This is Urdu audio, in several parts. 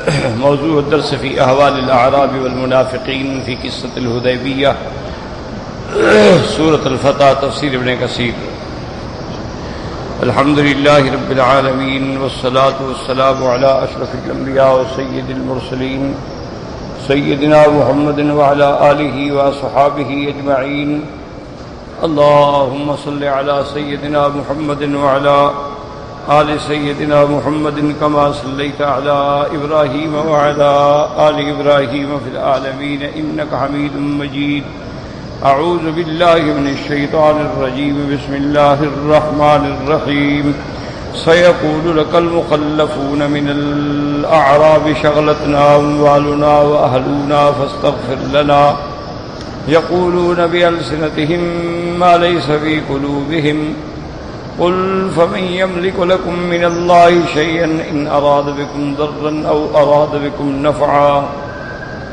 موضوع الدرس في أحوال الأعراب والمنافقين في قصة الحدیبیہ، سورة الفتح، تفسیر ابن کثیر۔ الحمد للہ رب العالمین والصلاة والسلام على اشرف الانبیاء وسید المرسلین سیدنا محمد وعلى آلہ وصحابہ اجمعین۔ اللهم صل على سيدنا محمد وعلى آل سيدنا محمد كما صليت على إبراهيم وعلى آل إبراهيم في العالمين إنك حميد مجيد۔ أعوذ بالله من الشيطان الرجيم، بسم الله الرحمن الرحيم۔ سيقول لك المخلفون من الأعراب شغلتنا أموالنا وأهلنا فاستغفر لنا، يقولون بألسنتهم ما ليس في قلوبهم، قل فمن يملك لكم من الله شيئا إن أراد بكم ضرا أو أراد بكم نفعا،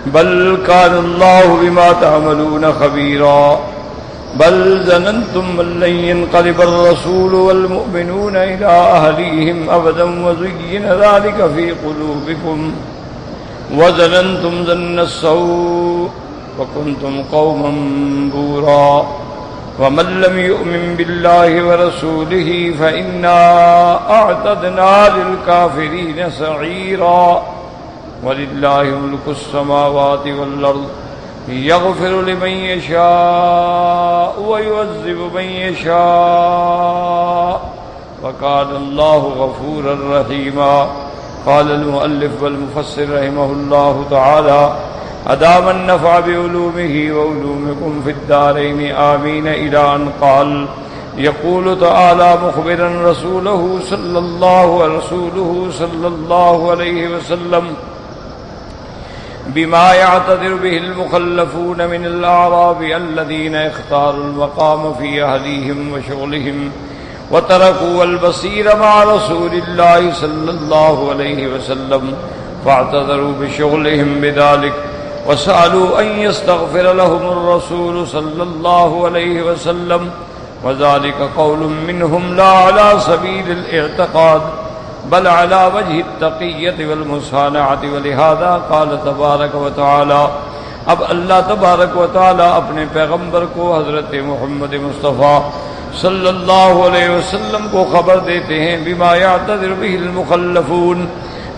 بل كان الله بما تعملون خبيرا، بل ظننتم أن لن ينقلب الرسول والمؤمنون إلى أهليهم أبدا وزين ذلك في قلوبكم وظننتم ظن السوء وكنتم قوما بورا، ومن لم يؤمن بالله ورسوله فإنا أعتدنا للكافرين سعيرا، ولله ملك السماوات والأرض يغفر لمن يشاء ويعذب من يشاء، وكان الله غفورا رحيما۔ قال المؤلف والمفسر رحمه الله تعالى: أدام النفع بعلومه وعلومكم في الدارين آمين، إلى أن قال: يقول تعالى مخبرا رسوله صلى الله عليه وسلم بما يعتذر به المخلفون من الأعراب الذين اختاروا المقام في أهليهم وشغلهم وتركوا البصير مع رسول الله صلى الله عليه وسلم، فاعتذروا بشغلهم بذلك وسألوا أن يستغفر لهم الرسول صلى الله عليه وسلم، وذلك قول منهم لا على سبيل الاعتقاد بل على وجه التقية والمصانعة، ولهذا قال تبارك وتعالى۔ اب اللہ تبارک و تعالی اپنے پیغمبر کو حضرت محمد مصطفیٰ صلی اللہ علیہ وسلم کو خبر دیتے ہیں بما یعتذر به المخلفون،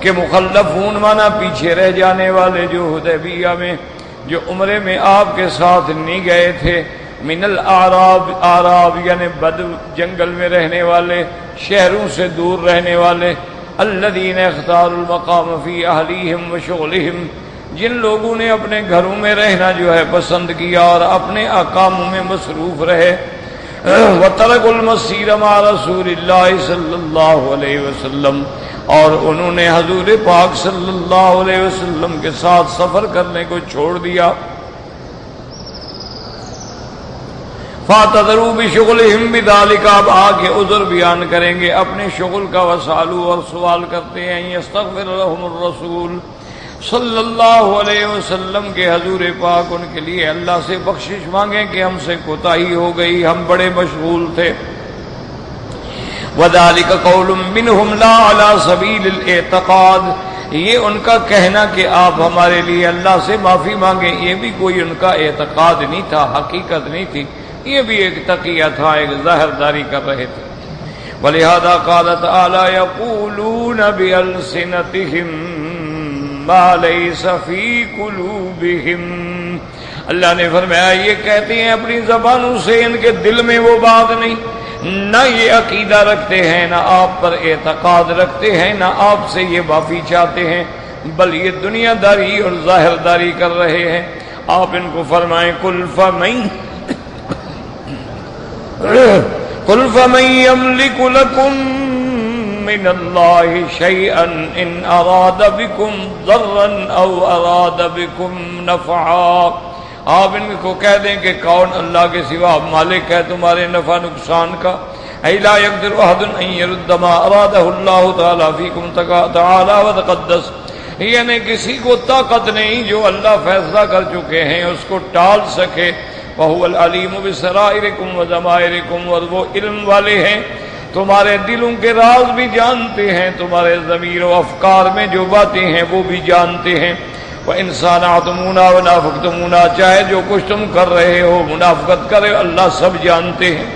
کہ مخلفون مانا پیچھے رہ جانے والے، جو حدیبیہ میں، جو عمرے میں آپ کے ساتھ نہیں گئے تھے، من الاعراب، اعراب یعنی بدو، جنگل میں رہنے والے، شہروں سے دور رہنے والے، الذین اختاروا المقام فی اہلیہم وشغلہم، جن لوگوں نے اپنے گھروں میں رہنا جو ہے پسند کیا اور اپنے احکاموں میں مصروف رہے، وترکوا المسیر مع رسول اللہ صلی اللہ علیہ وسلم، اور انہوں نے حضور پاک صلی اللہ علیہ وسلم کے ساتھ سفر کرنے کو چھوڑ دیا۔ فاعتذروا بشغلہم بذلک، اب آگے عذر بیان کریں گے اپنے شغل کا، وسالو، اور سوال کرتے ہیں، یستغفر لهم الرسول صلی اللہ علیہ وسلم کے حضور پاک ان کے لیے اللہ سے بخشش مانگیں کہ ہم سے کوتاہی ہو گئی، ہم بڑے مشغول تھے۔ وَذَلِكَ قَوْلٌ مِّنْهُمْ لَا عَلَى سَبِيلِ الْاعْتِقَادِ، یہ ان کا کہنا کہ آپ ہمارے لیے اللہ سے معافی مانگیں، یہ بھی کوئی ان کا اعتقاد نہیں تھا، حقیقت نہیں تھی، یہ بھی ایک تقیہ تھا، ایک ظاہر داری کر رہے تھے۔ وَلِهَذَا قَالَ تَعَالَى يَقُولُونَ بِأَلْسِنَتِهِمْ مَا لَيْسَ فِي قُلُوبِهِمْ، اللہ نے فرمایا یہ کہتے ہیں اپنی زبانوں سے، ان کے دل میں وہ بات نہیں، نہ یہ عقیدہ رکھتے ہیں، نہ آپ پر اعتقاد رکھتے ہیں، نہ آپ سے یہ معافی چاہتے ہیں، بل یہ دنیا داری اور ظاہر داری کر رہے ہیں۔ آپ ان کو فرمائیں قل فمن يملك لكم من الله شيئا إن أراد بكم ضرا أو أراد بكم نفعا، آپ ان کو کہہ دیں کہ کون اللہ کے سوا مالک ہے تمہارے نفع نقصان کا، اَيْ لَا يَقْدِرُ أَحَدٌ أَن يَرُدَّ مَا أَرَادَهُ اللَّهُ تَعَالَى فِيكُمْ تَعَالَى وَتَقَدَّسَ، یعنی کسی کو طاقت نہیں جو اللہ فیصلہ کر چکے ہیں اس کو ٹال سکے۔ وَهُوَ الْعَلِيمُ بِسَرَائِرِكُمْ وَضَمَائِرِكُمْ، اور وہ علم والے ہیں تمہارے دلوں کے راز بھی جانتے ہیں، تمہارے ضمیر و افکار میں جو باتیں ہیں وہ بھی جانتے ہیں۔ وَإِنْ صَانَعْتُمُونَا وَنَافَقْتُمُونَا، چاہے جو کچھ تم کر رہے ہو، منافقت کرے، اللہ سب جانتے ہیں۔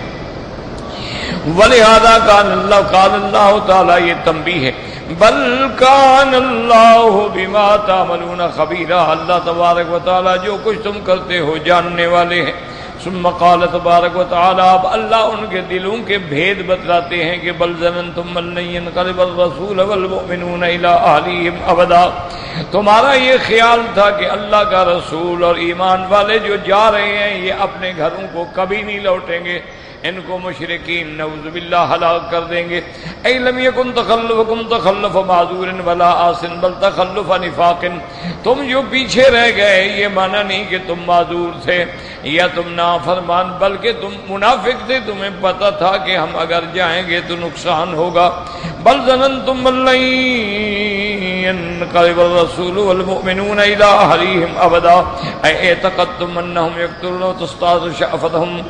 وَلِهَذَا قَالَ اللَّهُ تعالیٰ، یہ تنبیہ ہے، بل کان اللہ بما تعملون خبیرا، اللہ تبارک و تعالیٰ جو کچھ تم کرتے ہو جاننے والے ہیں۔ ثم قال تبارک و تعالیٰ، اب اللہ ان کے دلوں کے بھید بتلاتے ہیں کہ بل ظننتم ان لن ينقلب الرسول والمؤمنون الى اہلہم ابدا، تمہارا یہ خیال تھا کہ اللہ کا رسول اور ایمان والے جو جا رہے ہیں یہ اپنے گھروں کو کبھی نہیں لوٹیں گے، ان کو مشرکین نعوذ باللہ ہلاک کر دیں گے۔ اے لم یکن تخلفکم تخلف معذور ولا آس بل تخلف نفاق، تم جو پیچھے رہ گئے یہ مانا نہیں کہ تم معذور تھے یا تم نافرمان، بلکہ تم منافق تھے، تمہیں پتہ تھا کہ ہم اگر جائیں گے تو نقصان ہوگا۔ بل ظننتم ان لن ينقلب الرسول والمؤمنون الى اہلہم ابدا، اے اعتقدتم انہم یقتلون وتستعاذ شأفتہم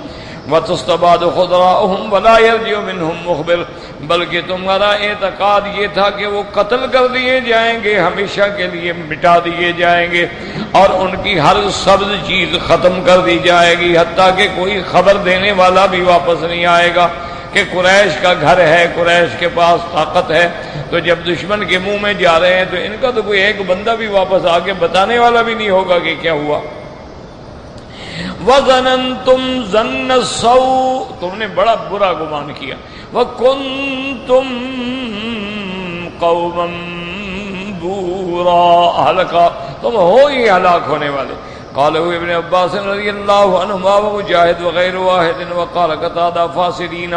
وتستباد خضراؤہم ولا یرجع منہم مخبر، بلکہ تمہارا اعتقاد یہ تھا کہ وہ قتل کر دیے جائیں گے، ہمیشہ کے لیے مٹا دیے جائیں گے، اور ان کی ہر سبز چیز ختم کر دی جائے گی، حتیٰ کہ کوئی خبر دینے والا بھی واپس نہیں آئے گا کہ قریش کا گھر ہے، قریش کے پاس طاقت ہے، تو جب دشمن کے منہ میں جا رہے ہیں تو ان کا تو کوئی ایک بندہ بھی واپس آ کے بتانے والا بھی نہیں ہوگا کہ کیا ہوا۔ وَظَنَنْتُمْ ظَنَّ السَّوْءِ، تم نے بڑا برا گمان کیا، وَكُنْتُمْ قَوْمًا بُورًا، ہلاکا تم ہو ہی ہلاک ہونے والے۔ قال ابن عباس رضی اللہ عنہما ومجاہد وغیر واحد وقال قتادہ فاسدین،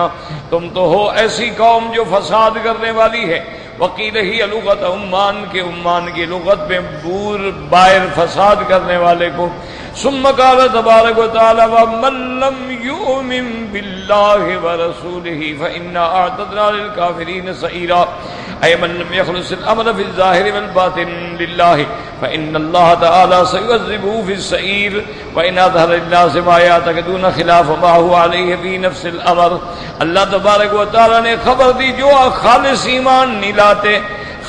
تم تو ہو ایسی قوم جو فساد کرنے والی ہے۔ وقیل ہی لغت عمان کے، عمان کی لغت میں بور باہر فساد کرنے والے کو۔ ثم قال تبارک و تعالی ومن لم یؤمن باللہ ورسولہ فإنا اعتدنا للکافرین سعیرا، اے من لم یخلص الامر فی الظاہر والباطن للہ فإن اللہ تعالی سیعذبہ فی السعیر وإن اظہر الناس ما یعتقدون خلاف ما هو علیہ فی نفس الامر۔ اللہ تبارک و تعالی نے خبر دی جو خالص ایمان نہیں لاتے،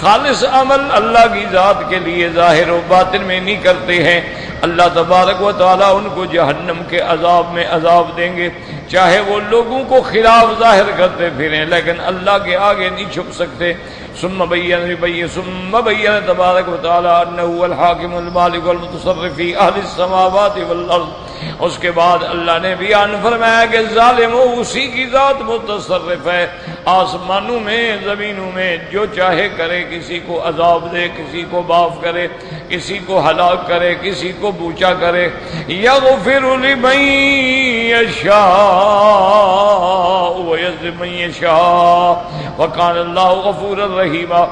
خالص عمل اللہ کی ذات کے لیے ظاہر و باطن میں نہیں کرتے ہیں، اللہ تبارک و تعالیٰ ان کو جہنم کے عذاب میں عذاب دیں گے، چاہے وہ لوگوں کو خلاف ظاہر کرتے پھریں لیکن اللہ کے آگے نہیں چھپ سکتے۔ ثم بین تبارک و تعالیٰ انہ الحاکم المالک المتصرف فی اہل السماوات والارض، اس کے بعد اللہ نے بیان فرمایا کہ ظالم اسی کی ذات متصرف ہے، آسمانوں میں زمینوں میں جو چاہے کرے، کسی کو عذاب دے، کسی کو معاف کرے، کسی کو ہلاک کرے، کسی کو بوچا کرے۔ یغفر لمن یشاء ویعذب من یشاء وکان اللہ غفورا رحیما،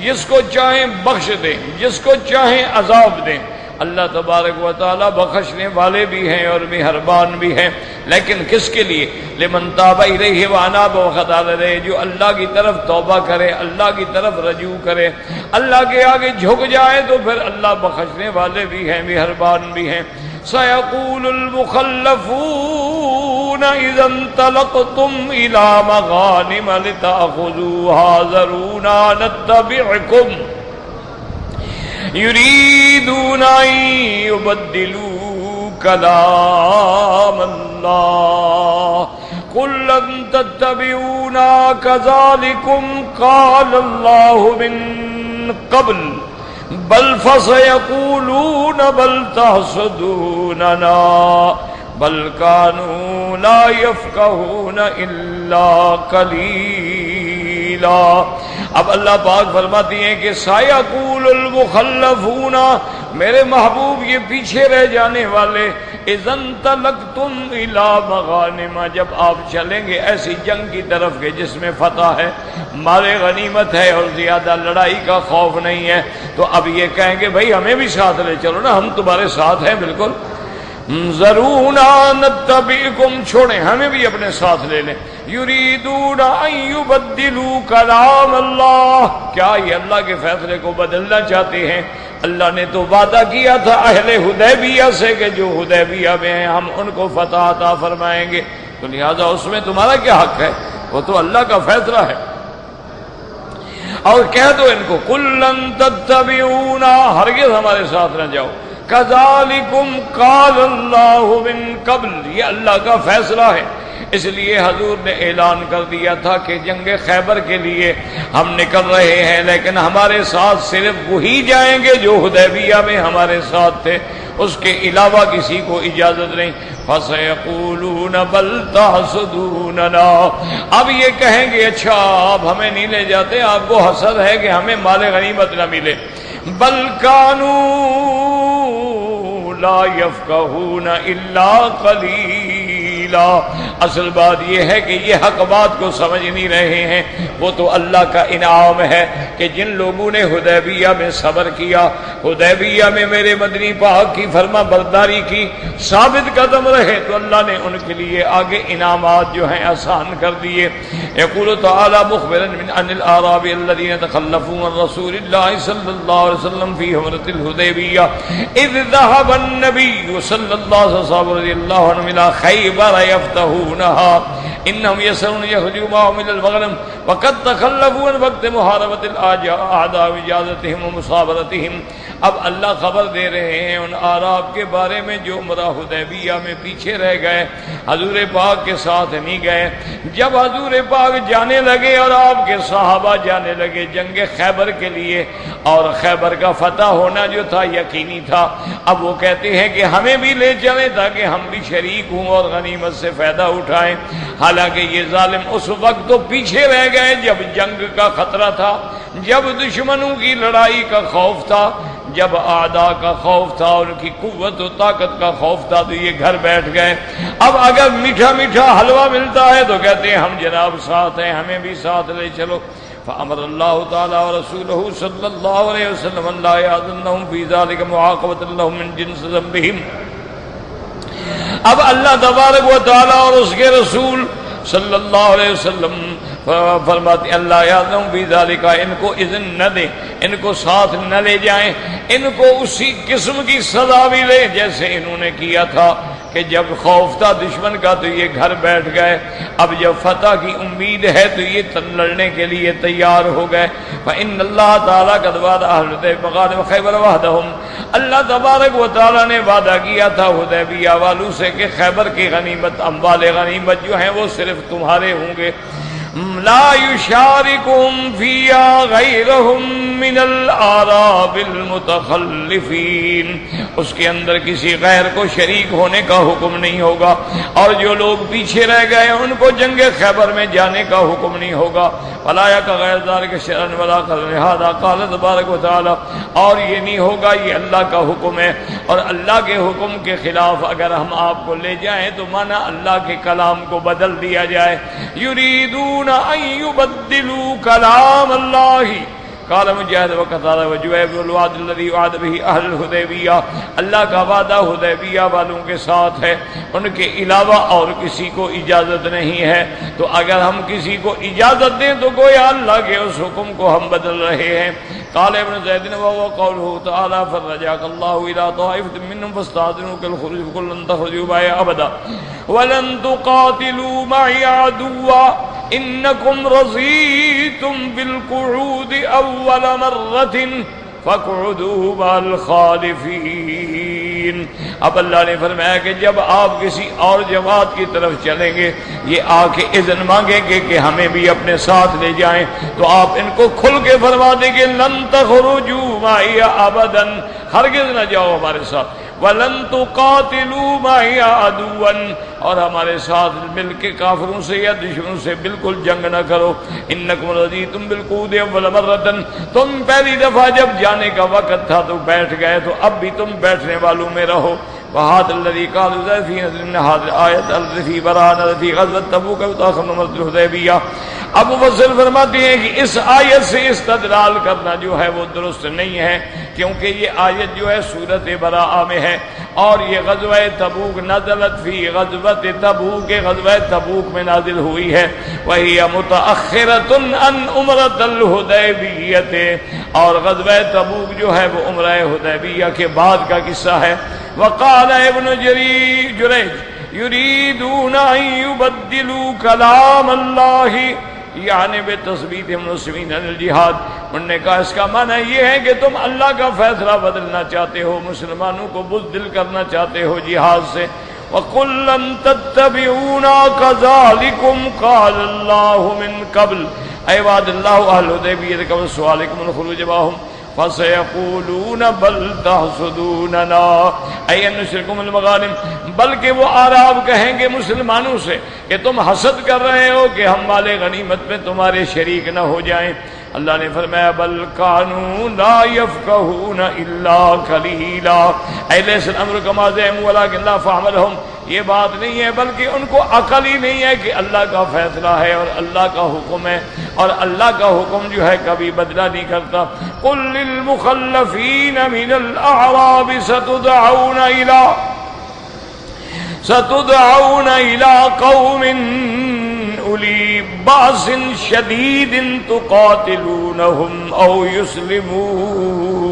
جس کو چاہیں بخش دیں، جس کو چاہیں عذاب دیں، اللہ تبارک و تعالیٰ بخشنے والے بھی ہیں اور مہربان بھی ہیں، لیکن کس کے لیے؟ لمن تاب الیہ واناب وخضع الیہ، جو اللہ کی طرف توبہ کرے، اللہ کی طرف رجوع کرے، اللہ کے آگے جھک جائے تو پھر اللہ بخشنے والے بھی ہیں، مہربان بھی ہیں۔ سیقول المخلفون اذا انطلقتم الى مغانم لتأخذوها ذرونا نتبعكم يريدون أن يبدلوا كلام الله قل لن تتبعونا كذلكم قال الله من قبل بل فسيقولون بل تحسدوننا بل كانوا لا يفقهون إلا قليلا۔ اب اللہ پاک فرماتی ہیں کہ سیقول المخلفون، میرے محبوب یہ پیچھے رہ جانے والے، اذا انطلقتم الی مغانم، جب آپ چلیں گے ایسی جنگ کی طرف کہ جس میں فتح ہے، مال غنیمت ہے اور زیادہ لڑائی کا خوف نہیں ہے، تو اب یہ کہیں گے بھائی ہمیں بھی ساتھ لے چلو نا، ہم تمہارے ساتھ ہیں بالکل، ذرونا نتبعکم، چھوڑیں ہمیں بھی اپنے ساتھ لے لیں۔ یریدون ان یبدلوا کلام اللہ، کیا یہ اللہ کے فیصلے کو بدلنا چاہتے ہیں؟ اللہ نے تو وعدہ کیا تھا اہل حدیبیہ سے کہ جو حدیبیہ میں ہیں ہم ان کو فتح عطا فرمائیں گے، تو لہذا اس میں تمہارا کیا حق ہے؟ وہ تو اللہ کا فیصلہ ہے۔ اور کہہ دو ان کو کلن تتبعونا، ہرگز ہمارے ساتھ نہ جاؤ، کذالکم قال اللہ من قبل، یہ اللہ کا فیصلہ ہے۔ اس لیے حضور نے اعلان کر دیا تھا کہ جنگ خیبر کے لیے ہم نکل رہے ہیں، لیکن ہمارے ساتھ صرف وہی جائیں گے جو حدیبیہ میں ہمارے ساتھ تھے، اس کے علاوہ کسی کو اجازت نہیں۔ فَسَيَقُولُونَ بَلْ تَحْسُدُونَنَا، اب یہ کہیں گے اچھا آپ ہمیں نہیں لے جاتے، آپ کو حسد ہے کہ ہمیں مال غنیمت نہ ملے۔ بَلْ كَانُوا لَا يَفْقَهُونَ إِلَّا قَلِيلًا، اصل بات یہ ہے کہ یہ حق بات کو سمجھ نہیں رہے ہیں۔ وہ تو اللہ کا انعام ہے کہ جن لوگوں نے حدیبیہ میں صبر کیا، حدیبیہ میں میرے مدنی پاک کی فرما برداری کی، ثابت قدم رہے، تو اللہ نے ان کے لیے آگے انعامات جو ہیں آسان کر دیے۔ یقول تعالی مخبرا عن الاعراب الذين تخلفوا عن رسول الله صلی اللہ علیہ وسلم في حمرة الحدیبیہ اذ ذهب النبي صلی اللہ علیہ وسلم رضی اللہ عنہ الى خیبر یفتحونها انهم يسرون يخرجوا معهم من المغنم وقد تخلفوا عن وقت محاربة الاعداء واجازتهم ومصابرتهم۔ اب اللہ خبر دے رہے ہیں ان اعراب کے بارے میں جو عمرہ حدیبیہ میں پیچھے رہ گئے، حضور پاک کے ساتھ نہیں گئے۔ جب حضور پاک جانے لگے اور آپ کے صحابہ جانے لگے جنگ خیبر کے لیے، اور خیبر کا فتح ہونا جو تھا یقینی تھا، اب وہ کہتے ہیں کہ ہمیں بھی لے چلیں تاکہ ہم بھی شریک ہوں اور غنیمت سے فائدہ اٹھائیں۔ حالانکہ یہ ظالم اس وقت تو پیچھے رہ گئے جب جنگ کا خطرہ تھا، جب دشمنوں کی لڑائی کا خوف تھا، جب اعداء کا خوف تھا، ان کی قوت و طاقت کا خوف تھا، تو یہ گھر بیٹھ گئے۔ اب اگر میٹھا میٹھا حلوہ ملتا ہے تو کہتے ہیں ہم جناب ساتھ ہیں، ہمیں بھی ساتھ لے چلو۔ فأمر اللہ تعالی ورسولہ صلی اللہ علیہ وسلم ان لا یأذنہم فی ذلک معاقبۃ لہم من جنس ذنبہم۔ اب اللہ تبارک و تعالی اور اس کے رسول صلی اللہ علیہ وسلم فرماتے اللہ یعلم فی ذالک، ان کو اذن نہ دیں، ان کو ساتھ نہ لے جائیں، ان کو اسی قسم کی سزا بھی لیں جیسے انہوں نے کیا تھا کہ جب خوف تھا دشمن کا تو یہ گھر بیٹھ گئے، اب جب فتح کی امید ہے تو یہ لڑنے کے لیے تیار ہو گئے۔ فإن اللہ تعالیٰ قد وعد اہل مغانم خیبر وحدہم، اللہ تبارک و تعالیٰ نے وعدہ کیا تھا حدیبیہ والوں سے کہ خیبر کی غنیمت، اموال غنیمت جو ہیں وہ صرف تمہارے ہوں گے۔ لا یشارکہم فیہا غیرہم من الاعراب المتخلفین، اس کے اندر کسی غیر کو شریک ہونے کا حکم نہیں ہوگا، اور جو لوگ پیچھے رہ گئے ان کو جنگ خیبر میں جانے کا حکم نہیں ہوگا۔ ولا یک غیر ذلک شرعا ولا قدرا، لہذا قال تبارک و تعالی، اور یہ نہیں ہوگا، یہ اللہ کا حکم ہے، اور اللہ کے حکم کے خلاف اگر ہم آپ کو لے جائیں تو مانا اللہ کے کلام کو بدل دیا جائے۔ یریدون ان یبدلوا کلام اللہ، قال مجاہد وقتادہ وجویب الوعد الذی وعد به اہل الحدیبیہ، اللہ کا وعدہ حدیبیہ والوں کے ساتھ ہے، ان کے علاوہ اور کسی کو اجازت نہیں ہے۔ تو اگر ہم کسی کو اجازت دیں تو گویا اللہ کے اس حکم کو ہم بدل رہے ہیں۔ قال ابن زید وهو قوله تعالی فرجاك الله الى طائفة منهم فاستاذنوك الخروج فقل لن تخرجوا معي ابدا ولن تقاتلوا معي عدوا انکم رضیتم بالقعود اول مرة فاقعدوا مع الخالفین۔ اب اللہ نے فرمایا کہ جب آپ کسی اور جماعت کی طرف چلیں گے، یہ آ کے اذن مانگیں گے کہ ہمیں بھی اپنے ساتھ لے جائیں، تو آپ ان کو کھل کے فرما دیں گے لن تخرجوا معي ابدا، ہرگز نہ جاؤ ہمارے ساتھ، وَلَن تُقَاتِلُوا مَعِي عَدُوًّا، اور ہمارے ساتھ مل کے کافروں سے یا دشمنوں سے بالکل جنگ نہ کرو۔ اِنَّكُمْ رَضِيتُمْ بِالْقُعُودِ أَوَّلَ مَرَّةٍ، تم پہلی دفعہ جب جانے کا وقت تھا تو بیٹھ گئے، تو اب بھی تم بیٹھنے والوں میں رہو۔ وَهَذَا الَّذِي قَالُوا ذَلِكَ فِي نَزْلٍ مِّنْ هَٰذِهِ الْآيَةِ الَّتِي بَرَأَنَا فِي غَزْوَةِ تَبُوكَ وَتَأَخَّرَ مَرَّةُ الْحُدَيْبِيَّةِ۔ اب مفسر فرماتے ہیں کہ اس آیت سے استدلال کرنا جو ہے وہ درست نہیں ہے، کیونکہ یہ آیت جو ہے سورۃ براءہ میں ہے، اور یہ غزوہ تبوک نزلت فی غزوۃ تبوک، غزوہ تبوک میں نازل ہوئی ہے، وہی متأخرۃ عن عمرۃ الحدیبیہ، اور غزوہ تبوک جو ہے وہ عمرہ حدیبیہ کے بعد کا قصہ ہے۔ وقال ابن جریج یریدون ان یبدلوا کلام اللہ یعنی بتثبیت المسلمین عن الجہاد. انہوں نے کہا اس کا معنی یہ ہے کہ تم اللہ کا فیصلہ بدلنا چاہتے ہو، مسلمانوں کو بزدل کرنا چاہتے ہو جہاد سے. وَقُلْ لَن تَتَّبِعُونَا كَذَلِكُمْ قَالَ اللَّهُ مِن قَبْلُ اے وعد اللہ اہل حدیبیہ قبل سوالکم الخروج معهم فَسَيَقُولُونَ بَلْ تَحْسُدُونَنَا اَيْ نُشْرِكُمُ الْمَغَانِمَ، بلکہ وہ اعراب کہیں گے مسلمانوں سے کہ تم حسد کر رہے ہو کہ ہم مال غنیمت میں تمہارے شریک نہ ہو جائیں. اللہ نے فرمایا بل کانوا لا یفقهون الا قلیلا اے لیس الامر کما زعموا ولکن لا فهم لهم. یہ بات نہیں ہے بلکہ ان کو عقل ہی نہیں ہے کہ اللہ کا فیصلہ ہے اور اللہ کا حکم ہے، اور اللہ کا حکم جو ہے کبھی بدلہ نہیں کرتا. قل للمخلفین من الاعراب ستدعون الى قوم اولی باس شدید تقاتلونهم او یسلمون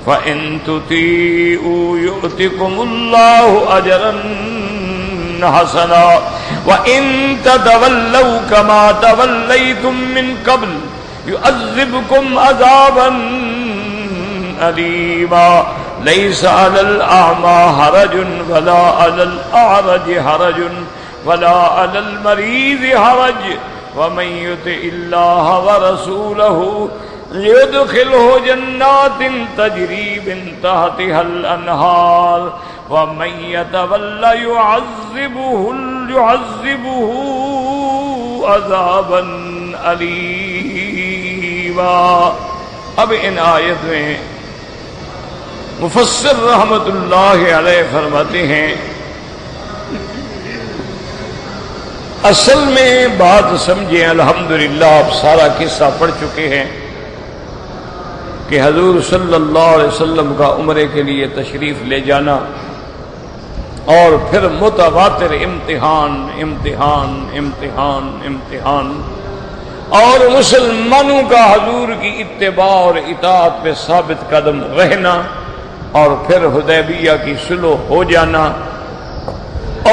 فَإِن تُطِيعُوا يُؤْتِكُمُ اللَّهُ أَجْرًا حَسَنًا وَإِن تَتَوَلَّوْا كَمَا تَوَلَّيْتُم مِّن قَبْلُ يُعَذِّبْكُمْ عَذَابًا أَلِيمًا لَيْسَ عَلَى الْأَعْمَى حَرَجٌ وَلَا عَلَى الْأَعْرَجِ حَرَجٌ وَلَا عَلَى الْمَرِيضِ حَرَجٌ وَمَن يُطِعِ اللَّهَ وَرَسُولَهُ يدخلہ جنات تجری من تحتها الانہار ومن يتول يعذبه عذابا علیما. اب ان آیت میں مفسر رحمت اللہ علیہ فرماتے ہیں اصل میں بات سمجھیں. الحمدللہ اب سارا قصہ پڑھ چکے ہیں کہ حضور صلی اللہ علیہ وسلم کا عمرے کے لیے تشریف لے جانا اور پھر متواتر امتحان امتحان امتحان امتحان اور مسلمانوں کا حضور کی اتباع اور اطاعت پہ ثابت قدم رہنا اور پھر حدیبیہ کی صلح ہو جانا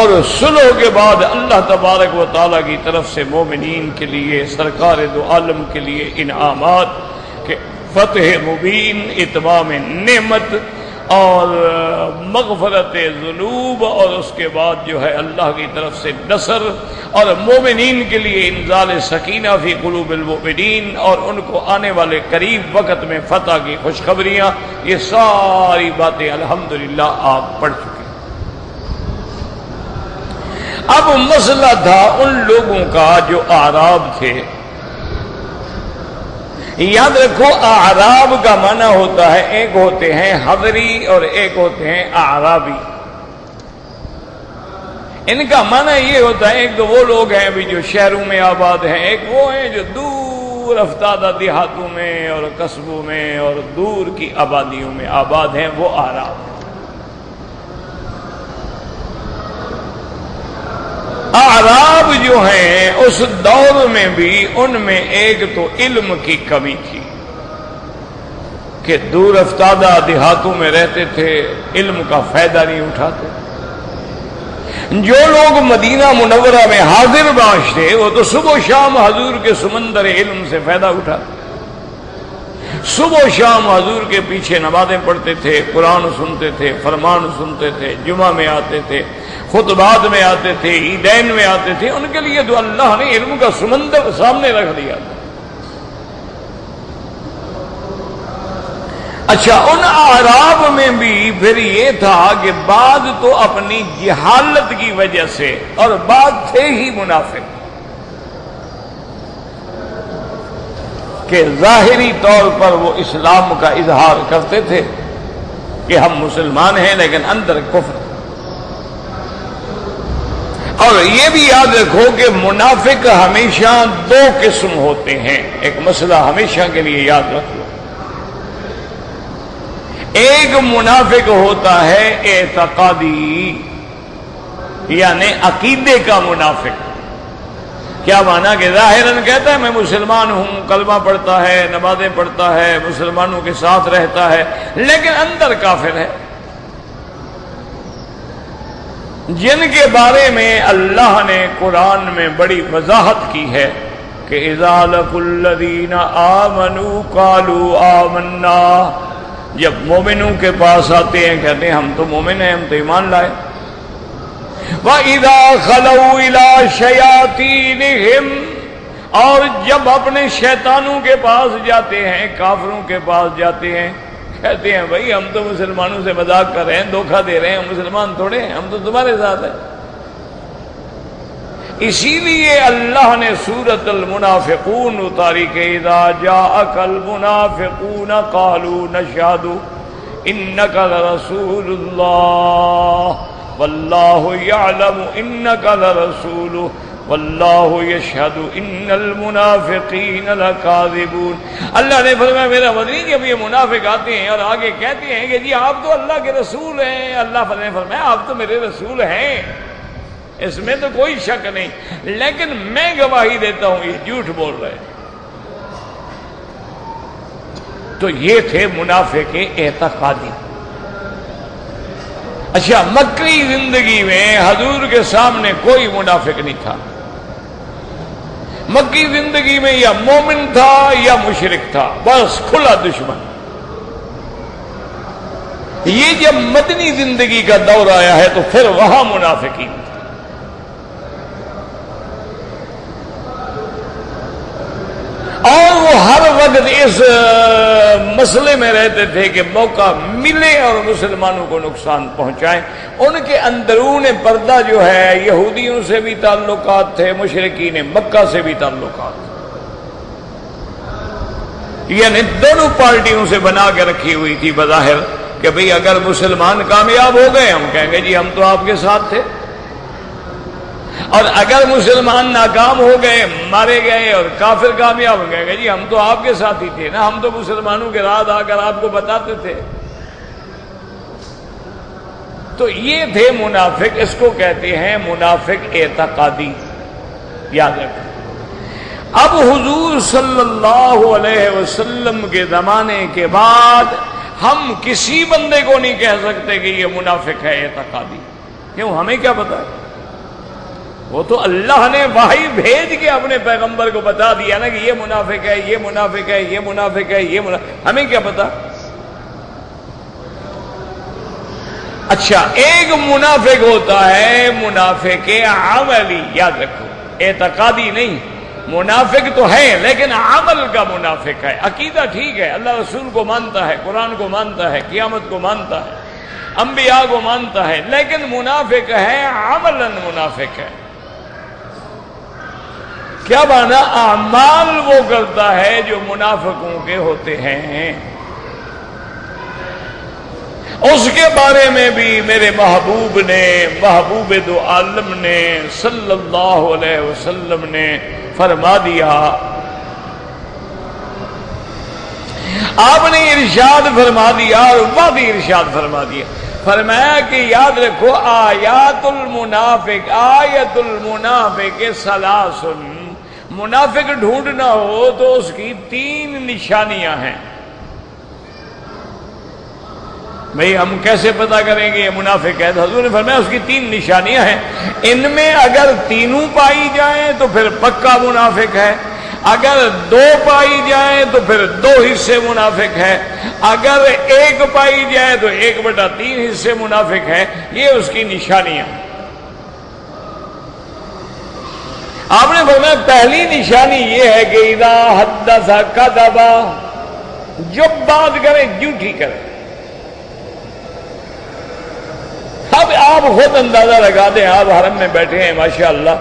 اور صلح کے بعد اللہ تبارک و تعالیٰ کی طرف سے مومنین کے لیے سرکار دو عالم کے لیے انعامات کہ فتح مبین، اتمام نعمت اور مغفرت ذنوب اور اس کے بعد جو ہے اللہ کی طرف سے نصر اور مومنین کے لیے انزال سکینہ فی قلوب المؤمنین اور ان کو آنے والے قریب وقت میں فتح کی خوشخبریاں، یہ ساری باتیں الحمدللہ آپ پڑھ چکے. اب مسئلہ تھا ان لوگوں کا جو اعراب تھے. یاد رکھو اعراب کا معنی ہوتا ہے ایک ہوتے ہیں حضری اور ایک ہوتے ہیں اعرابی. ان کا معنی یہ ہوتا ہے ایک تو وہ لوگ ہیں بھی جو شہروں میں آباد ہیں، ایک وہ ہیں جو دور افتادہ دیہاتوں میں اور قصبوں میں اور دور کی آبادیوں میں آباد ہیں، وہ اعراب. اعراب جو ہیں اس دور میں بھی ان میں ایک تو علم کی کمی تھی کہ دور افتادہ دیہاتوں میں رہتے تھے، علم کا فائدہ نہیں اٹھاتے. جو لوگ مدینہ منورہ میں حاضر باش تھے وہ تو صبح و شام حضور کے سمندر علم سے فائدہ اٹھاتے. صبح و شام حضور کے پیچھے نمازیں پڑھتے تھے، قرآن سنتے تھے، فرمان سنتے تھے، جمعہ میں آتے تھے، خطبات میں آتے تھے، عیدین میں آتے تھے. ان کے لیے تو اللہ نے علم کا سمندر سامنے رکھ دیا تھا. اچھا ان اعراب میں بھی پھر یہ تھا کہ بعض تو اپنی جہالت کی وجہ سے اور بعض تھے ہی منافق کہ ظاہری طور پر وہ اسلام کا اظہار کرتے تھے کہ ہم مسلمان ہیں لیکن اندر کفر. اور یہ بھی یاد رکھو کہ منافق ہمیشہ دو قسم ہوتے ہیں. ایک مسئلہ ہمیشہ کے لیے یاد رکھ لو. ایک منافق ہوتا ہے اعتقادی یعنی عقیدے کا منافق. کیا مانا کہ ظاہراً کہتا ہے میں مسلمان ہوں، کلمہ پڑھتا ہے، نمازیں پڑھتا ہے، مسلمانوں کے ساتھ رہتا ہے، لیکن اندر کافر ہے. جن کے بارے میں اللہ نے قرآن میں بڑی وضاحت کی ہے کہ اذا لقوا الذین آمنوا قالوا آمنا، جب مومنوں کے پاس آتے ہیں کہتے ہیں ہم تو مومن ہیں، ہم تو ایمان لائے۔ وَإِذَا خَلَوْا إِلَىٰ شَيَاطِینِهِمْ، اور جب اپنے شیطانوں کے پاس جاتے ہیں، کافروں کے پاس جاتے ہیں، کہتے ہیں بھائی ہم تو مسلمانوں سے مذاق کر رہے ہیں، دھوکہ دے رہے ہیں، ہم مسلمان تھوڑے ہیں، ہم تو تمہارے ساتھ ہیں۔ اسی لیے اللہ نے سورۃ المنافقون اتاری کہ اذا جاءک المنافقون قالوا نشهد انک لرسول اللہ واللہ یعلم انک لرسولہ واللہ یشہد ان المنافقین لکاذبون۔ اللہ نے فرمایا میرا مدنی جب یہ منافق آتے ہیں اور آگے کہتے ہیں کہ جی آپ تو اللہ کے رسول ہیں، اللہ نے فرمایا آپ تو میرے رسول ہیں، اس میں تو کوئی شک نہیں، لیکن میں گواہی دیتا ہوں یہ جھوٹ بول رہے ہیں۔ تو یہ تھے منافق اعتقادی۔ اچھا، مکی زندگی میں حضور کے سامنے کوئی منافق نہیں تھا۔ مکی زندگی میں یا مومن تھا یا مشرک تھا، بس کھلا دشمن۔ یہ جب مدنی زندگی کا دور آیا ہے تو پھر وہاں منافقین تھے۔ اور وہ ہر وقت اس مسئلے میں رہتے تھے کہ موقع ملے اور مسلمانوں کو نقصان پہنچائیں۔ ان کے اندرون پردہ جو ہے یہودیوں سے بھی تعلقات تھے، مشرکین مکہ سے بھی تعلقات تھے، یعنی دونوں پارٹیوں سے بنا کے رکھی ہوئی تھی بظاہر کہ بھئی اگر مسلمان کامیاب ہو گئے ہم کہیں گے جی ہم تو آپ کے ساتھ تھے، اور اگر مسلمان ناکام ہو گئے، مارے گئے اور کافر کامیاب ہو گئے جی ہم تو آپ کے ساتھ ہی تھے نا، ہم تو مسلمانوں کے راز آ کر آپ کو بتاتے تھے۔ تو یہ تھے منافق، اس کو کہتے ہیں منافق اعتقادی، یاد رکھیں۔ اب حضور صلی اللہ علیہ وسلم کے زمانے کے بعد ہم کسی بندے کو نہیں کہہ سکتے کہ یہ منافق ہے اعتقادی، کیوں؟ ہمیں کیا پتا ہے؟ وہ تو اللہ نے وحی بھیج کے اپنے پیغمبر کو بتا دیا نا کہ یہ منافق ہے، یہ منافق ہے، یہ منافق ہے، یہ منافق، ہمیں کیا پتا؟ اچھا، ایک منافق ہوتا ہے منافق عملی، یاد رکھو، اعتقادی نہیں۔ منافق تو ہے لیکن عمل کا منافق ہے۔ عقیدہ ٹھیک ہے، اللہ رسول کو مانتا ہے، قرآن کو مانتا ہے، قیامت کو مانتا ہے، انبیاء کو مانتا ہے، لیکن منافق ہے، عملاً منافق ہے۔ کیا مانا؟ اعمال وہ کرتا ہے جو منافقوں کے ہوتے ہیں۔ اس کے بارے میں بھی میرے محبوب نے، محبوب دو عالم نے صلی اللہ علیہ وسلم نے فرما دیا، آپ نے ارشاد فرما دیا اور واضح ارشاد فرما دیا، فرمایا کہ یاد رکھو آیات المنافق، آیت المنافق ثلاث، منافق ڈھونڈنا ہو تو اس کی 3 نشانیاں ہیں۔ بھئی ہم کیسے پتا کریں گے یہ منافق ہے؟ تو حضور نے فرمایا اس کی 3 نشانیاں ہیں، ان میں اگر تینوں پائی جائیں تو پھر پکا منافق ہے، اگر 2 پائی جائیں تو پھر 2 حصے منافق ہے، اگر 1 پائی جائے تو 1/3 حصے منافق ہے۔ یہ اس کی نشانیاں۔ آپ نے فرمایا پہلی نشانی یہ ہے کہ اذا حدث کذب، جب بات کرے جھوٹی کرے۔ اب آپ خود اندازہ لگا دیں، آپ حرم میں بیٹھے ہیں ماشاءاللہ،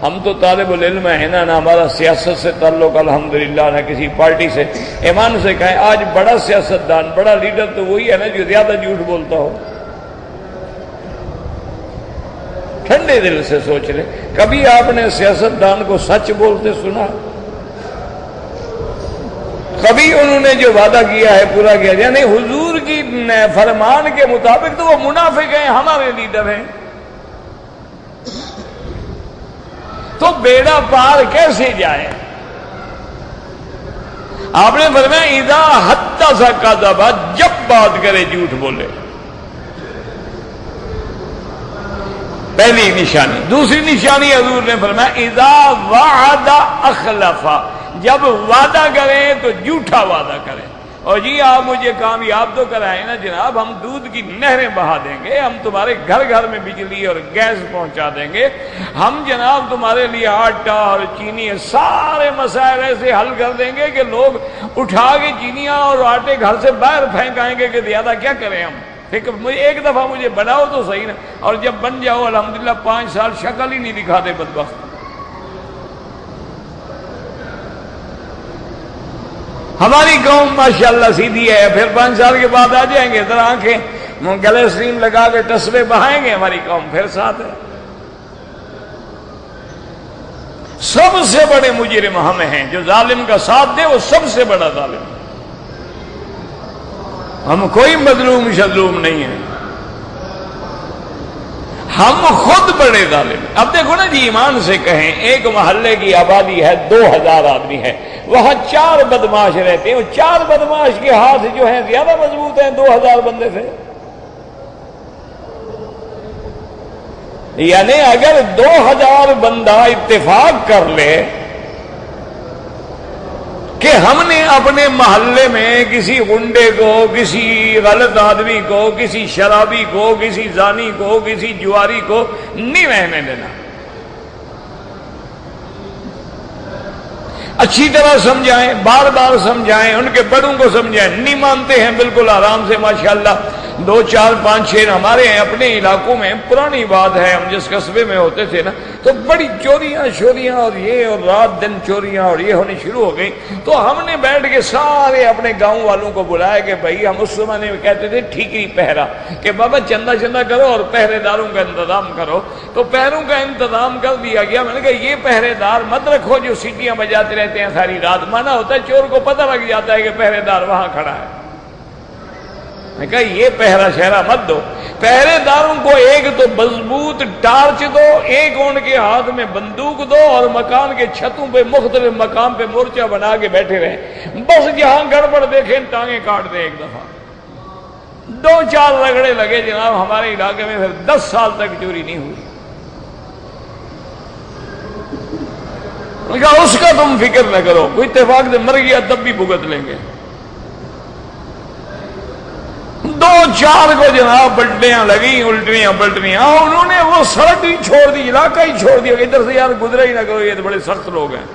ہم تو طالب العلم ہیں نا، نہ ہمارا سیاست سے تعلق الحمدللہ، نہ کسی پارٹی سے۔ ایمان سے کہیں آج بڑا سیاستدان، بڑا لیڈر تو وہی ہے نا جو زیادہ جھوٹ بولتا ہو۔ ٹھنڈے دل سے سوچ لیں، کبھی آپ نے سیاستدان کو سچ بولتے سنا؟ کبھی انہوں نے جو وعدہ کیا ہے پورا کیا؟ یعنی حضور کی فرمان کے مطابق تو وہ منافق ہیں، ہمارے لیڈر ہیں، تو بیڑا پار کیسے جائے؟ آپ نے فرمایا اذا حدث کذب، جب بات کرے جھوٹ بولے۔ پہلی نشانی۔ دوسری نشانی حضور نے فرمایا اذا وعد اخلف، جب وعدہ کریں تو جھوٹا وعدہ کریں۔ اور جی آپ مجھے کامیاب تو کرائیں نا جناب، ہم دودھ کی نہریں بہا دیں گے، ہم تمہارے گھر گھر میں بجلی اور گیس پہنچا دیں گے، ہم جناب تمہارے لیے آٹا اور چینی سارے مسائل ایسے حل کر دیں گے کہ لوگ اٹھا کے چینیاں اور آٹے گھر سے باہر پھینک آئیں گے کہ زیادہ کیا کریں ہم، ایک دفعہ مجھے بناؤ تو صحیح نا۔ اور جب بن جاؤ الحمدللہ 5 سال شکل ہی نہیں دکھاتے بدبخت۔ ہماری قوم ماشاءاللہ سیدھی ہے، پھر 5 سال کے بعد آ جائیں گے ادھر آنکھیں گلے سلیم لگا کے ٹسلے بہائیں گے، ہماری قوم پھر ساتھ ہے۔ سب سے بڑے مجرم ہم ہیں، جو ظالم کا ساتھ دے وہ سب سے بڑا ظالم ہے۔ ہم کوئی مظلوم شظلوم نہیں ہے، ہم خود بڑے ظالم۔ اب دیکھو نا جی، ایمان سے کہیں ایک محلے کی آبادی ہے 2000 آدمی ہے، وہاں 4 بدماش رہتے ہیں، وہ 4 بدماش کے ہاتھ جو ہیں زیادہ مضبوط ہیں 2000 بندے سے۔ یعنی اگر 2000 بندہ اتفاق کر لے کہ ہم نے اپنے محلے میں کسی غنڈے کو، کسی غلط آدمی کو، کسی شرابی کو، کسی زانی کو، کسی جواری کو نہیں رہنے دینا، اچھی طرح سمجھائیں، بار بار سمجھائیں، ان کے بڑوں کو سمجھائیں، نہیں مانتے ہیں بالکل آرام سے ماشاءاللہ 2 4 5 6 ہمارے اپنے علاقوں میں پرانی بات ہے، ہم جس قصبے میں ہوتے تھے نا تو بڑی چوریاں شوریاں اور یہ اور رات دن چوریاں اور یہ ہونی شروع ہو گئی، تو ہم نے بیٹھ کے سارے اپنے گاؤں والوں کو بلایا کہ بھائی ہم اس زمانے میں کہتے تھے ٹھیکری پہرا، کہ بابا چندہ کرو اور پہرے داروں کا انتظام کرو، تو پہروں کا انتظام کر دیا گیا۔ میں نے کہا یہ پہرے دار مت رکھو جو سیٹیاں بجاتے رہتے ہیں ساری رات، مانا ہوتا ہے چور کو پتہ لگ جاتا ہے کہ پہرے دار وہاں کھڑا ہے۔ میں کہا یہ پہرا شہرا مت دو، پہرے داروں کو ایک تو مضبوط ٹارچ دو، ایک ان کے ہاتھ میں بندوق دو، اور مکان کے چھتوں پہ مختلف مقام پہ مورچہ بنا کے بیٹھے رہیں، بس جہاں گڑبڑ دیکھیں ٹانگیں کاٹ دیں ایک دفعہ۔ 2 4 رگڑے لگے جناب ہمارے علاقے میں، پھر 10 سال تک چوری نہیں ہوئی۔ کہا اس کا تم فکر نہ کرو، کوئی اتفاق سے مر گیا تب بھی بھگت لیں گے۔ 2 4 کو جناب بلٹیاں لگی، الٹیاں پلٹیاں، انہوں نے وہ سڑک ہی چھوڑ دی، علاقہ ہی چھوڑ دیا، ادھر سے یار گزرے ہی نہ کرو، یہ تو بڑے سخت لوگ ہیں۔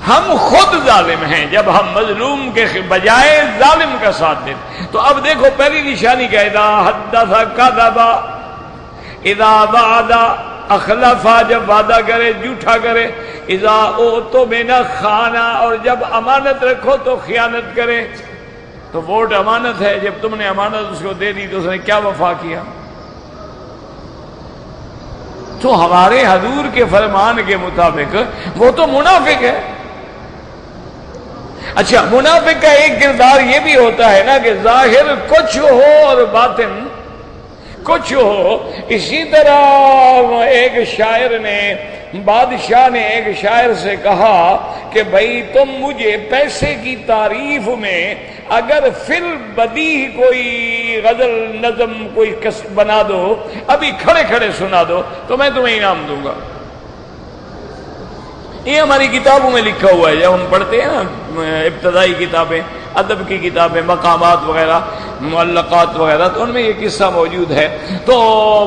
ہم خود ظالم ہیں جب ہم مظلوم کے بجائے ظالم کا ساتھ دیتے۔ تو اب دیکھو پہلی نشانی کا اذا حدث کذب، اذا وعد اخلف، جب وعدہ کرے جھوٹا کرے، اذا اؤتمن خان، اور جب امانت رکھو تو خیانت کرے۔ تو ووٹ امانت ہے، جب تم نے امانت اس کو دے دی تو اس نے کیا وفا کیا؟ تو ہمارے حضور کے فرمان کے مطابق وہ تو منافق ہے۔ اچھا، منافق کا ایک کردار یہ بھی ہوتا ہے نا کہ ظاہر کچھ ہو اور باطن کچھ ہو۔ اسی طرح ایک شاعر نے، بادشاہ نے ایک شاعر سے کہا کہ بھائی تم مجھے پیسے کی تعریف میں اگر فی البدیہہ کوئی غزل نظم کوئی بنا دو، ابھی کھڑے کھڑے سنا دو تو میں تمہیں انعام دوں گا۔ یہ ہماری کتابوں میں لکھا ہوا ہے، جب ہم پڑھتے ہیں نا ابتدائی کتابیں، ادب کی کتابیں، مقامات وغیرہ، معلقات وغیرہ، تو ان میں یہ قصہ موجود ہے۔ تو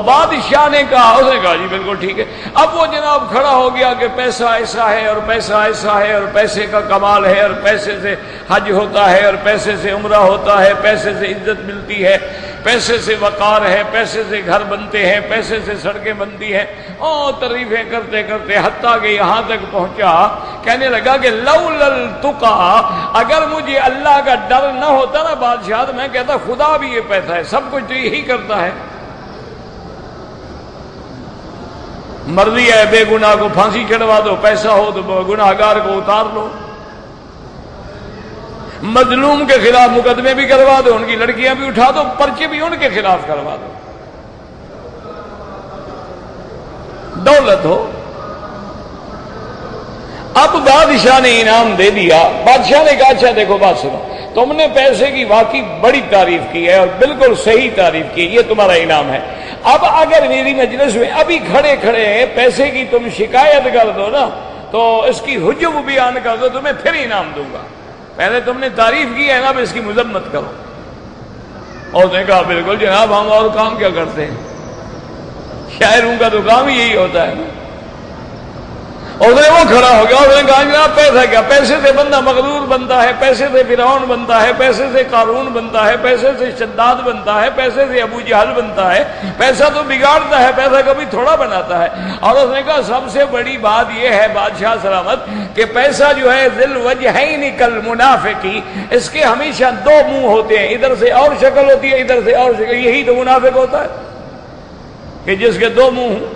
بادشاہ نے کہا، اس نے کہا جی بالکل ٹھیک ہے۔ اب وہ جناب کھڑا ہو گیا کہ پیسہ ایسا ہے اور پیسہ ایسا ہے، اور پیسے کا کمال ہے، اور پیسے سے حج ہوتا ہے، اور پیسے سے عمرہ ہوتا ہے، پیسے سے عزت ملتی ہے، پیسے سے وقار ہے، پیسے سے گھر بنتے ہیں، پیسے سے سڑکیں بنتی ہیں، اور تعریفیں کرتے کرتے حتیٰ کہ یہاں تک پہنچا، کہنے لگا کہ لولا التقی، اگر مجھے اللہ کا ڈر نہ ہوتا نا بادشاہ، تو میں کہتا خدا بھی یہ پیسہ ہے، سب کچھ تو یہی کرتا ہے۔ مرضی ہے بے گناہ کو پھانسی چڑھوا دو، پیسہ ہو تو گناہگار کو اتار لو، مظلوم کے خلاف مقدمے بھی کروا دو، ان کی لڑکیاں بھی اٹھا دو، پرچے بھی ان کے خلاف کروا دو، دولت ہو۔ اب بادشاہ نے انعام دے دیا۔ بادشاہ نے کہا اچھا دیکھو بات سنو، تم نے پیسے کی واقعی بڑی تعریف کی ہے اور بالکل صحیح تعریف کی، یہ تمہارا انعام ہے۔ اب اگر میری مجلس میں ابھی کھڑے کھڑے پیسے کی تم شکایت کر دو نا تو اس کی حجب بیان کر دو، تمہیں پھر انعام دوں گا۔ پہلے تم نے تعریف کی ہے نا، اب اس کی مذمت کرو۔ اور نے کہا بالکل جناب، ہم اور کام کیا کرتے ہیں، شاعروں کا تو کام یہی ہوتا ہے نا۔ اور وہ کھڑا ہو گیا اور نے کہا جناب پیسہ کیا، پیسے سے بندہ مغرور بنتا ہے، پیسے سے فرعون بنتا ہے، پیسے سے قارون بنتا ہے، پیسے سے شداد بنتا ہے، پیسے سے ابو جہل بنتا ہے، پیسہ تو بگاڑتا ہے، پیسہ کبھی تھوڑا بناتا ہے۔ اور اس نے کہا سب سے بڑی بات یہ ہے بادشاہ سلامت کہ پیسہ جو ہے ذل وجہین کالمنافقی، اس کے ہمیشہ دو منہ ہوتے ہیں، ادھر سے اور شکل ہوتی ہے، ادھر سے اور شکل۔ یہی تو منافق ہوتا ہے کہ جس کے دو منہ ہوں،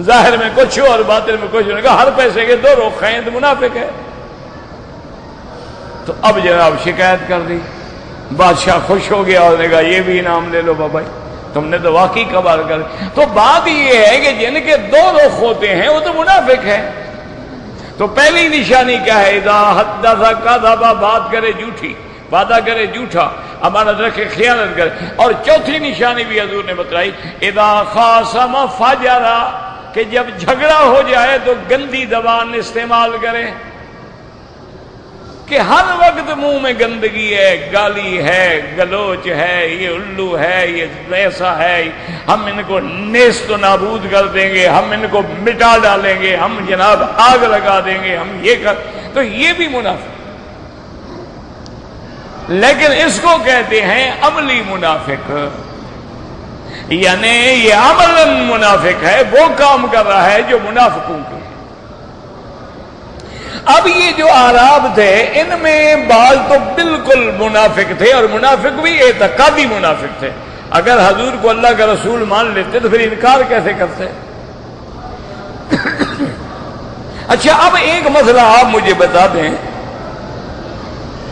ظاہر میں کچھ اور باطن میں کچھ۔ نے کہا ہر پیسے کے دو رخ ہیں تو منافق ہے۔ تو اب جناب شکایت کر دی، بادشاہ خوش ہو گیا اور نے کہا یہ بھی انعام لے لو بابا، تم نے تو واقعی کمال کر۔ تو بات یہ ہے کہ جن کے دو رخ ہوتے ہیں وہ تو منافق ہے۔ تو پہلی نشانی کیا ہے؟ اذا حدث کذب، بات کرے جھوٹی، وعدہ کرے جھوٹا، امانت رکھے خیانت کرے۔ اور چوتھی نشانی بھی حضور نے بتلائی، اذا خاصم فجر، کہ جب جھگڑا ہو جائے تو گندی زبان استعمال کرے، کہ ہر وقت منہ میں گندگی ہے، گالی ہے، گلوچ ہے، یہ الو ہے، یہ ایسا ہے، ہم ان کو نیست و نابود کر دیں گے، ہم ان کو مٹا ڈالیں گے، ہم جناب آگ لگا دیں گے، ہم یہ کر۔ تو یہ بھی منافق، لیکن اس کو کہتے ہیں عملی منافق، یعنی یہ عملاً منافق ہے، وہ کام کر رہا ہے جو منافقوں کے۔ اب یہ جو اعراب تھے ان میں بعض تو بالکل منافق تھے، اور منافق بھی اعتقادی منافق تھے۔ اگر حضور کو اللہ کا رسول مان لیتے تو پھر انکار کیسے کرتے؟ اچھا اب ایک مسئلہ آپ مجھے بتا دیں،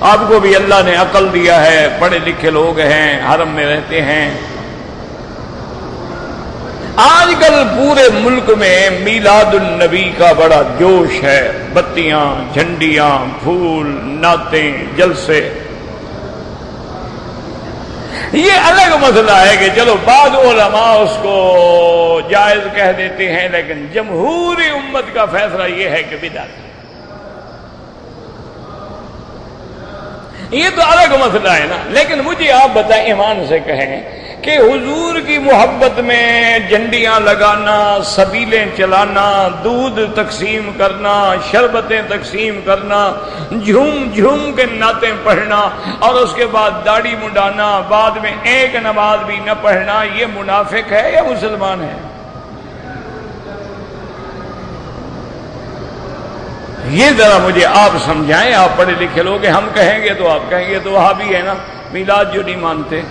آپ کو بھی اللہ نے عقل دیا ہے، پڑھے لکھے لوگ ہیں، حرم میں رہتے ہیں، آج کل پورے ملک میں میلاد النبی کا بڑا جوش ہے، بتیاں، جھنڈیاں، پھول، نعتیں، جلسے۔ یہ الگ مسئلہ ہے کہ چلو بعض علماء اس کو جائز کہہ دیتے ہیں، لیکن جمہوری امت کا فیصلہ یہ ہے کہ بدعت ہے۔ یہ تو الگ مسئلہ ہے نا۔ لیکن مجھے آپ بتائیں، ایمان سے کہیں کہ حضور کی محبت میں جھنڈیاں لگانا، سبیلیں چلانا، دودھ تقسیم کرنا، شربتیں تقسیم کرنا، جھوم جھوم کے نعتیں پڑھنا، اور اس کے بعد داڑھی منڈانا، بعد میں ایک نماز بھی نہ پڑھنا، یہ منافق ہے یا مسلمان ہے؟ یہ ذرا مجھے آپ سمجھائیں، آپ پڑھے لکھے لوگ ہیں، ہم کہیں گے تو آپ کہیں گے تو وہابی ہے نا، میلاد جو نہیں مانتے۔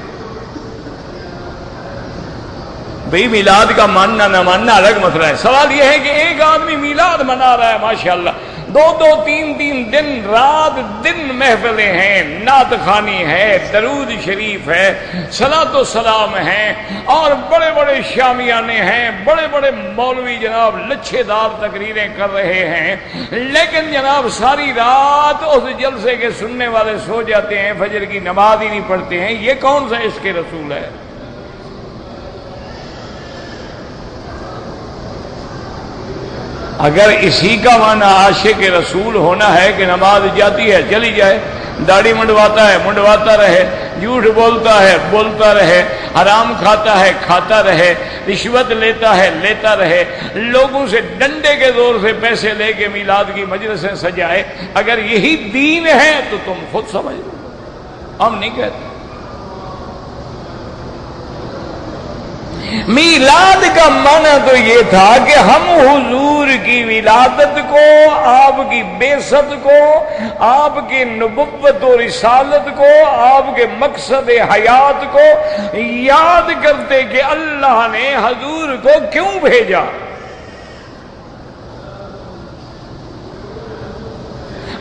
بھئی میلاد کا ماننا نہ ماننا الگ مسئلہ ہے، سوال یہ ہے کہ ایک آدمی میلاد منا رہا ہے، ماشاءاللہ، دو تین دن رات دن محفلیں ہیں، نعت خوانی ہے، درود شریف ہے، صلاۃ و سلام ہیں، اور بڑے بڑے شامیانے ہیں، بڑے بڑے مولوی جناب لچھے دار تقریریں کر رہے ہیں، لیکن جناب ساری رات اس جلسے کے سننے والے سو جاتے ہیں، فجر کی نماز ہی نہیں پڑھتے ہیں۔ یہ کون سا عشق رسول ہے؟ اگر اسی کا معنی عاشق رسول ہونا ہے کہ نماز جاتی ہے چلی جائے، داڑھی منڈواتا ہے منڈواتا رہے، جھوٹ بولتا ہے بولتا رہے، حرام کھاتا ہے کھاتا رہے، رشوت لیتا ہے لیتا رہے، لوگوں سے ڈنڈے کے زور سے پیسے لے کے میلاد کی مجلسیں سجائے، اگر یہی دین ہے تو تم خود سمجھ لو، ہم نہیں کہتے۔ میلاد کا معنی تو یہ تھا کہ ہم حضور کی ولادت کو، آپ کی بعثت کو، آپ کی نبوت و رسالت کو، آپ کے مقصد حیات کو یاد کرتے کہ اللہ نے حضور کو کیوں بھیجا،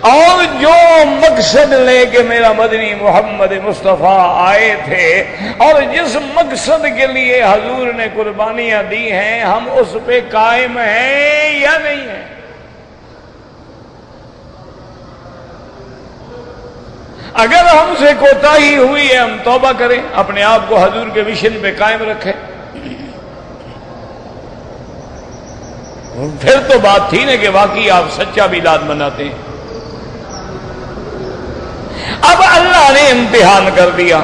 اور جو مقصد لے کے میرا مدنی محمد مصطفیٰ آئے تھے، اور جس مقصد کے لیے حضور نے قربانیاں دی ہیں، ہم اس پہ قائم ہیں یا نہیں ہیں؟ اگر ہم سے کوتاہی ہوئی ہے ہم توبہ کریں، اپنے آپ کو حضور کے مشن پہ قائم رکھیں. پھر تو بات تھی نا کہ واقعی آپ سچا میلاد مناتے ہیں. اب اللہ نے امتحان کر دیا.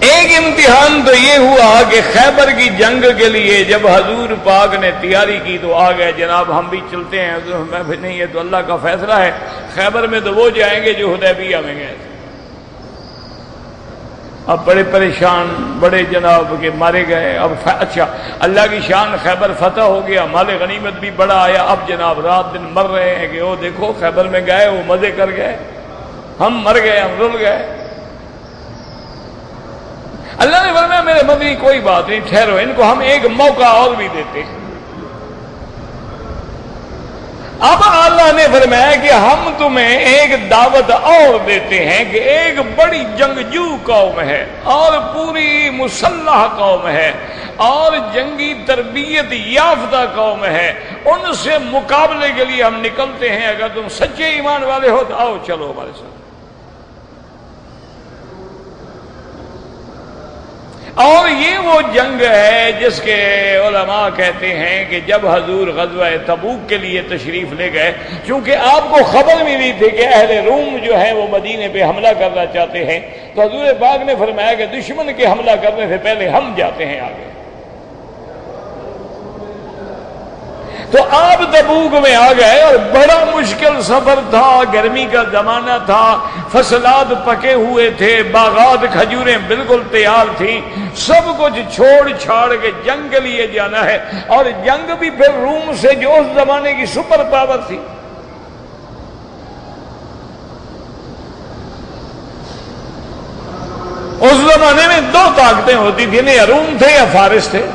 ایک امتحان تو یہ ہوا کہ خیبر کی جنگ کے لیے جب حضور پاک نے تیاری کی تو آ گئے جناب ہم بھی چلتے ہیں. میں بھی نہیں، یہ تو اللہ کا فیصلہ ہے. خیبر میں تو وہ جائیں گے جو حدیبیہ میں گئے تھے. اب بڑے پریشان، بڑے جناب کے مارے گئے. اب اچھا اللہ کی شان، خیبر فتح ہو گیا، مال غنیمت بھی بڑا آیا. اب جناب رات دن مر رہے ہیں کہ وہ دیکھو خیبر میں گئے وہ مزے کر گئے، ہم مر گئے، ہم رل گئے. اللہ نے فرمایا میرے مدنی کوئی بات نہیں، ٹھہرو، ان کو ہم ایک موقع اور بھی دیتے ہیں. اب اللہ نے فرمایا کہ ہم تمہیں ایک دعوت اور دیتے ہیں کہ ایک بڑی جنگجو قوم ہے اور پوری مسلح قوم ہے اور جنگی تربیت یافتہ قوم ہے. ان سے مقابلے کے لیے ہم نکلتے ہیں. اگر تم سچے ایمان والے ہو تو آؤ چلو ہمارے ساتھ. اور یہ وہ جنگ ہے جس کے علماء کہتے ہیں کہ جب حضور غزوہ تبوک کے لیے تشریف لے گئے، چونکہ آپ کو خبر ملی تھی کہ اہل روم جو ہے وہ مدینے پہ حملہ کرنا چاہتے ہیں، تو حضور پاک نے فرمایا کہ دشمن کے حملہ کرنے سے پہلے ہم جاتے ہیں آگے. تو آپ تبوک میں آ گئے اور بڑا مشکل سفر تھا. گرمی کا زمانہ تھا، فصلات پکے ہوئے تھے، باغات کھجوریں بالکل تیار تھیں. سب کچھ چھوڑ چھاڑ کے جنگ کے لیے جانا ہے، اور جنگ بھی پھر روم سے جو اس زمانے کی سپر پاور تھی. اس زمانے میں دو طاقتیں ہوتی تھیں، یا روم تھے یا فارس تھے.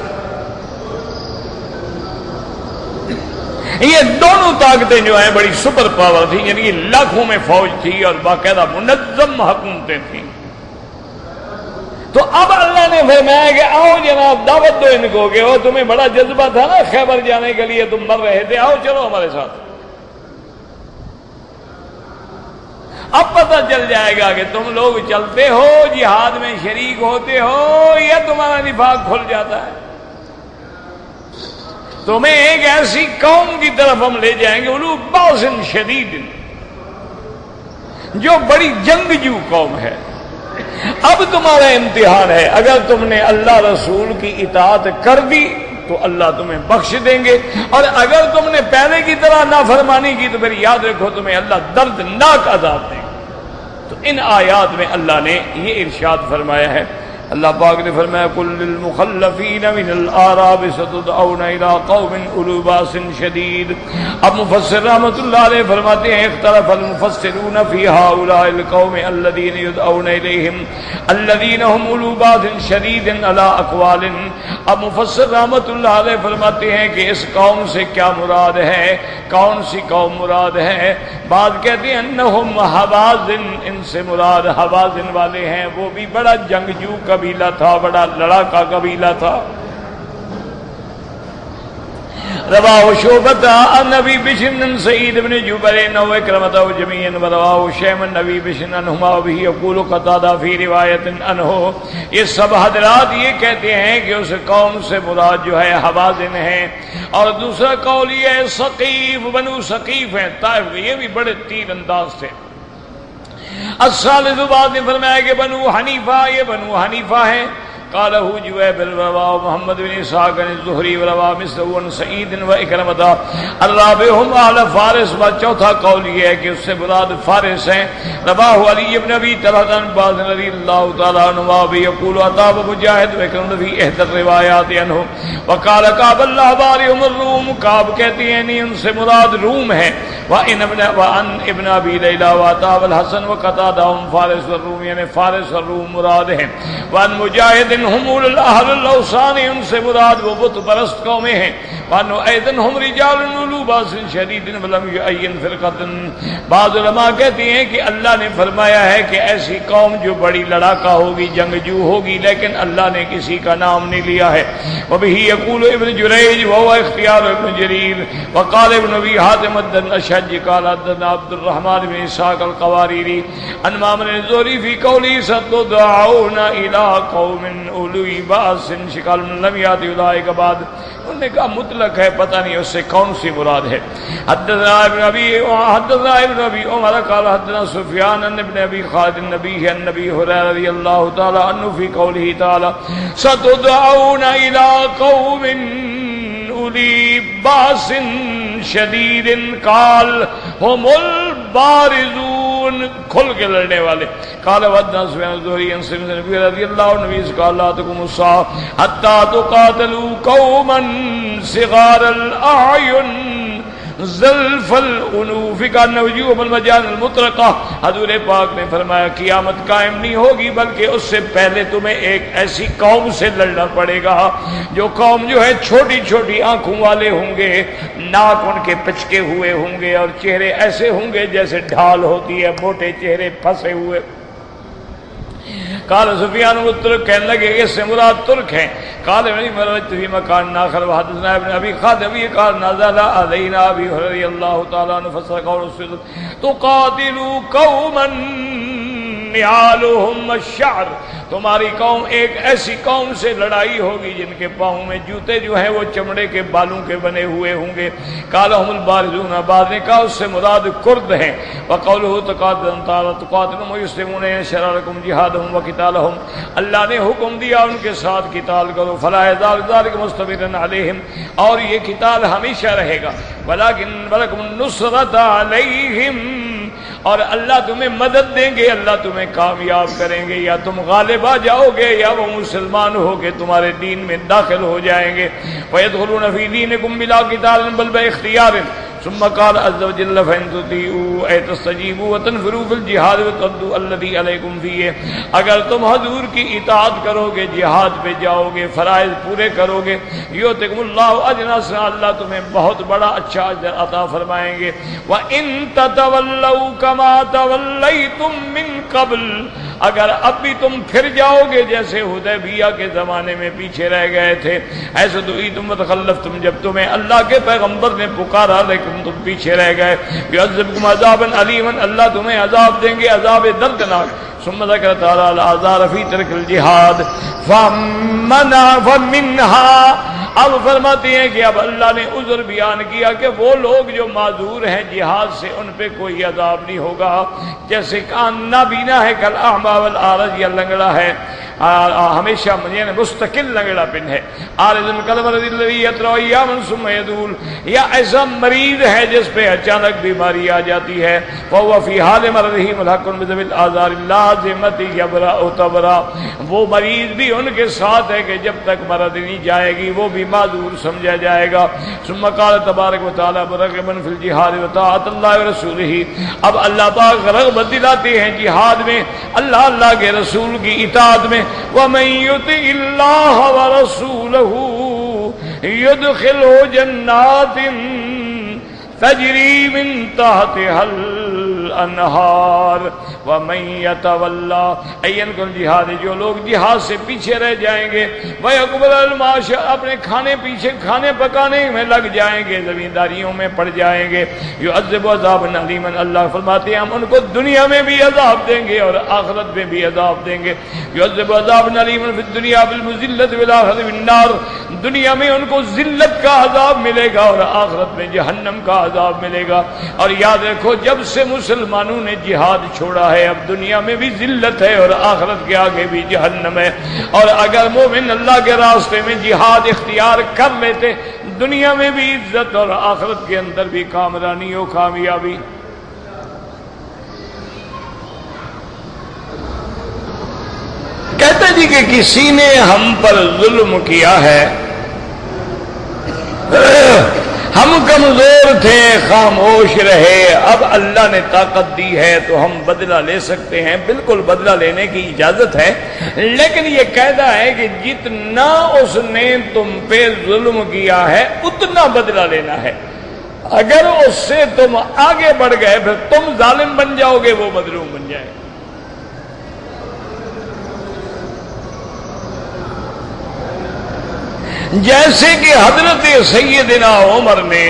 یہ دونوں طاقتیں جو ہیں بڑی سپر پاور تھیں، یعنی لاکھوں میں فوج تھی اور باقاعدہ منظم حکومتیں تھیں. تو اب اللہ نے فرمایا کہ آؤ جناب دعوت دو ان کو، کہ وہ تمہیں بڑا جذبہ تھا نا خیبر جانے کے لیے، تم مر رہے تھے، آؤ چلو ہمارے ساتھ. اب پتہ چل جائے گا کہ تم لوگ چلتے ہو، جہاد میں شریک ہوتے ہو، یا تمہارا نفاق کھل جاتا ہے. تمہیں ایک ایسی قوم کی طرف ہم لے جائیں گے اولو باس شدید، جو بڑی جنگجو قوم ہے. اب تمہارا امتحان ہے، اگر تم نے اللہ رسول کی اطاعت کر دی تو اللہ تمہیں بخش دیں گے، اور اگر تم نے پہلے کی طرح نافرمانی کی تو پھر یاد رکھو تمہیں اللہ دردناک عذاب دیں گے. تو ان آیات میں اللہ نے یہ ارشاد فرمایا ہے. اللہ پاک نے فرمایا قل للمخلفین من الاعراب ستدعون الى قوم اولو باس شدید. اب مفسر رحمۃ اللہ علیہ فرماتے ہیں اختلف المفسرون فی هؤلاء القوم الذين يدعون اليهم الذين هم اولو باس شدید على اقوال. اب مفسر رحمۃ اللہ علیہ فرماتے ہیں کہ اس قوم سے کیا مراد ہے، کون سی قوم مراد ہے. بعض کہتے ہیں انہم حوازن، ان سے مراد حوازن والے ہیں، وہ بھی بڑا جنگجو قبیلہ تھا، بڑا لڑاکا قبیلہ تھا. رواہ شعبۃ عن ابی بشر سعید بن جبیر و اکرمۃ جميعا ورواہ شیخ ابی بشر عنہما وبه یقول قتادہ فی روایت عنہ. یہ سب حضرات یہ کہتے ہیں کہ اس قوم سے مراد جو ہے حوازن ہیں، اور دوسرا قول یہ ہے ثقیف، بنو ثقیف ہیں طائف کے، یہ بھی بڑے تیر انداز تھے. الثالث بعد نے فرمایا کہ بنو حنیفہ، یہ بنو حنیفہ ہیں. قالہ جویب الروا محمد بن اسحاق بن الزہری وروا مثل سعید و اکرمۃ. الرابعهم اہل فارس. چوتھا قول یہ ہے کہ اس سے مراد فارس ہیں. رواہ علی بن ابی طلحہ عن باز رضی اللہ تعالی عنہ یقول اطاب مجاہد و اکرمۃ فی احد الروایات عنہ وقال کعب اللہ بارئهم الروم. کعب کہتے ہیں نہیں، ان سے مراد روم ہے. وان ابن ابی لیلہ واطاب الحسن وقتادہ فارس والروم، یعنی فارس اور روم مراد ہیں. وان مجاہد ہم اہل الاوثان، ان سے مراد وہ بت پرست قومیں ہیں. وانو ایدن ہم رجال اولو باس شدید ولم یعین فرقۃ. بعض علماء کہتے ہیں کہ اللہ نے فرمایا ہے کہ ایسی قوم جو بڑی لڑاکا ہوگی، جنگجو ہوگی، لیکن اللہ نے کسی کا نام نہیں لیا ہے. وبه يقول ابن جریج وهو اختیار ابن جریر. وقال ابن ابی حاتم الاشج قال حدثنا عبد الرحمن بن اسحاق القواریری عن مامن الزہری فی قوله ستدعون الى قوم اولی باس شدید لم یأت اولئک بعد. انہوں نے کہا مطلق ہے، پتہ نہیں اس سے کون سی مراد ہے. حدثنا ابن ابی عمر قال حدثنا سفیان عن ابن ابی خالد النبی عن نبی ہریرہ رضی اللہ تعالی عنہ فی قوله تعالی ستدعون الى قوم اولی باس شدید قال هم البارزون، کھل کے لڑنے والے. قال ودنا سفیان الزہری عن سمع نبی رضی اللہ عنہ نبی قال لا تقوم الساعة حتى تقاتلوا قوما صغار الاعین زلف الانوف كالنجوم المجان المطرقہ. حضور پاک نے فرمایا قیامت قائم نہیں ہوگی بلکہ اس سے پہلے تمہیں ایک ایسی قوم سے لڑنا پڑے گا جو قوم جو ہے چھوٹی چھوٹی آنکھوں والے ہوں گے، ناک ان کے پچکے ہوئے ہوں گے اور چہرے ایسے ہوں گے جیسے ڈھال ہوتی ہے، موٹے چہرے پھنسے ہوئے. قال سفیان ترک، کہنے لگے اس سے مراد ترک ہیں. قال ابن مرت فی مکان آخر وحدثنا ابن ابی خاتمی قال نزل علینا ابی رضی اللہ تعالی عنہ فسر قول الرسول تقاتلوا قوما نعالهم الشعر. تمہاری قوم ایک ایسی قوم سے لڑائی ہوگی جن کے پاؤں میں جوتے جو ہیں وہ چمڑے کے بالوں کے بنے ہوئے ہوں گے. قال هم البارزون، بعض نے کہا اس سے مراد کرد ہیں. وقوله تقاتلهم ويسلمون شراركم جهادهم وقتالهم، اللہ نے حکم دیا ان کے ساتھ قتال کرو. فلا يزال ذلك مستمرا عليهم، اور یہ قتال ہمیشہ رہے گا. ولكم النصرة عليهم، اور اللہ تمہیں مدد دیں گے، اللہ تمہیں کامیاب کریں گے، یا تم غالب آ جاؤ گے یا وہ مسلمان ہو کے تمہارے دین میں داخل ہو جائیں گے. وَيَدْخُلُونَ فِي دِينِكُمْ بِلَا قِتَالٍ بَلْ بِاخْتِيَارٍ. ثم قال عز وجل فإن تطيعوا أي تستجيبوا وتنفروا في الجهاد وتؤدوا الذي عليكم فيه، اگر تم حضور کی اطاعت کرو گے، جہاد پہ جاؤ گے، فرائض پورے کرو گے، یؤتکم اللہ اجرا حسنا، اللہ تمہیں بہت بڑا اچھا اجر عطا فرمائیں گے. وَإِن تَتَوَلَّوْا كَمَا تَوَلَّيْتُم مِّن قَبْلُ، اگر اب بھی تم پھر جاؤ گے جیسے حدیبیہ کے زمانے میں پیچھے رہ گئے تھے، ایسے دعیتم وتخلفتم، جب تمہیں اللہ کے پیغمبر نے پکارا لیکن تم پیچھے رہ گئے. یعذبکم عذابا علیما، اللہ تمہیں عذاب دیں گے، عذاب دردناک. ثم ذکر تعالی الاعذار فی ترک الجہاد فمنها، اب فرماتے ہیں کہ اب اللہ نے عذر بیان کیا کہ وہ لوگ جو معذور ہیں جہاد سے ان پہ کوئی عذاب نہیں ہوگا، جیسے کان نابینا ہے، کل اعمی والعارج، یا لنگڑا ہے ہمیشہ یعنی مستقل لنگڑا پن ہے. عارض القلب الذی یترا ایاما ثم یدول، یا ایسا مریض ہے جس پہ اچانک بیماری آ جاتی ہے. فهو فی حال مرضه ملحق بذوی الاعذار اللازمۃ یبرأ تبرا، وہ مریض بھی ان کے ساتھ ہے کہ جب تک مرض نہیں جائے گی وہ بھی معذور سمجھا جائے گا. ثم قال تبارک و تعالی برغبا فی الجہاد وطاعۃ اللہ ورسولہ، اب اللہ پاک رغبت دلاتے ہیں جہاد میں، اللہ کے رسول کی اطاعت میں. وَمَن يُطِعِ اللَّهَ وَرَسُولَهُ يُدْخِلْهُ جَنَّاتٍ تجری من تحتها الانہار ومن یتولا این کن جہاد، جو لوگ جہاد سے پیچھے رہ جائیں گے، ویقبل المعاش، اپنے کھانے پکانے میں لگ جائیں گے، زمینداریوں میں پڑ جائیں گے. یعذب عذابا علیما، اللہ فرماتے ہیں ہم ان کو دنیا میں بھی عذاب دیں گے اور آخرت میں بھی عذاب دیں گے. یعذب عذابا علیما فی الدنیا بالمذلۃ والآخرۃ بالنار، دنیا میں ان کو ذلت کا عذاب ملے گا اور آخرت میں جہنم کا عذاب ملے گا. اور یاد رکھو جب سے مسلمانوں نے جہاد چھوڑا ہے اب دنیا میں بھی ذلت ہے اور آخرت کے آگے بھی جہنم ہے. اور اگر مومن اللہ کے راستے میں جہاد اختیار کر لیتے دنیا میں بھی عزت اور آخرت کے اندر بھی کامرانی و کامیابی. کہتے جی کہ کسی نے ہم پر ظلم کیا ہے، ہم کمزور تھے، خاموش رہے، اب اللہ نے طاقت دی ہے تو ہم بدلہ لے سکتے ہیں، بالکل بدلہ لینے کی اجازت ہے، لیکن یہ قاعدہ ہے کہ جتنا اس نے تم پہ ظلم کیا ہے اتنا بدلہ لینا ہے۔ اگر اس سے تم آگے بڑھ گئے پھر تم ظالم بن جاؤ گے، وہ مظلوم بن جائے۔ جیسے کہ حضرت سیدنا عمر نے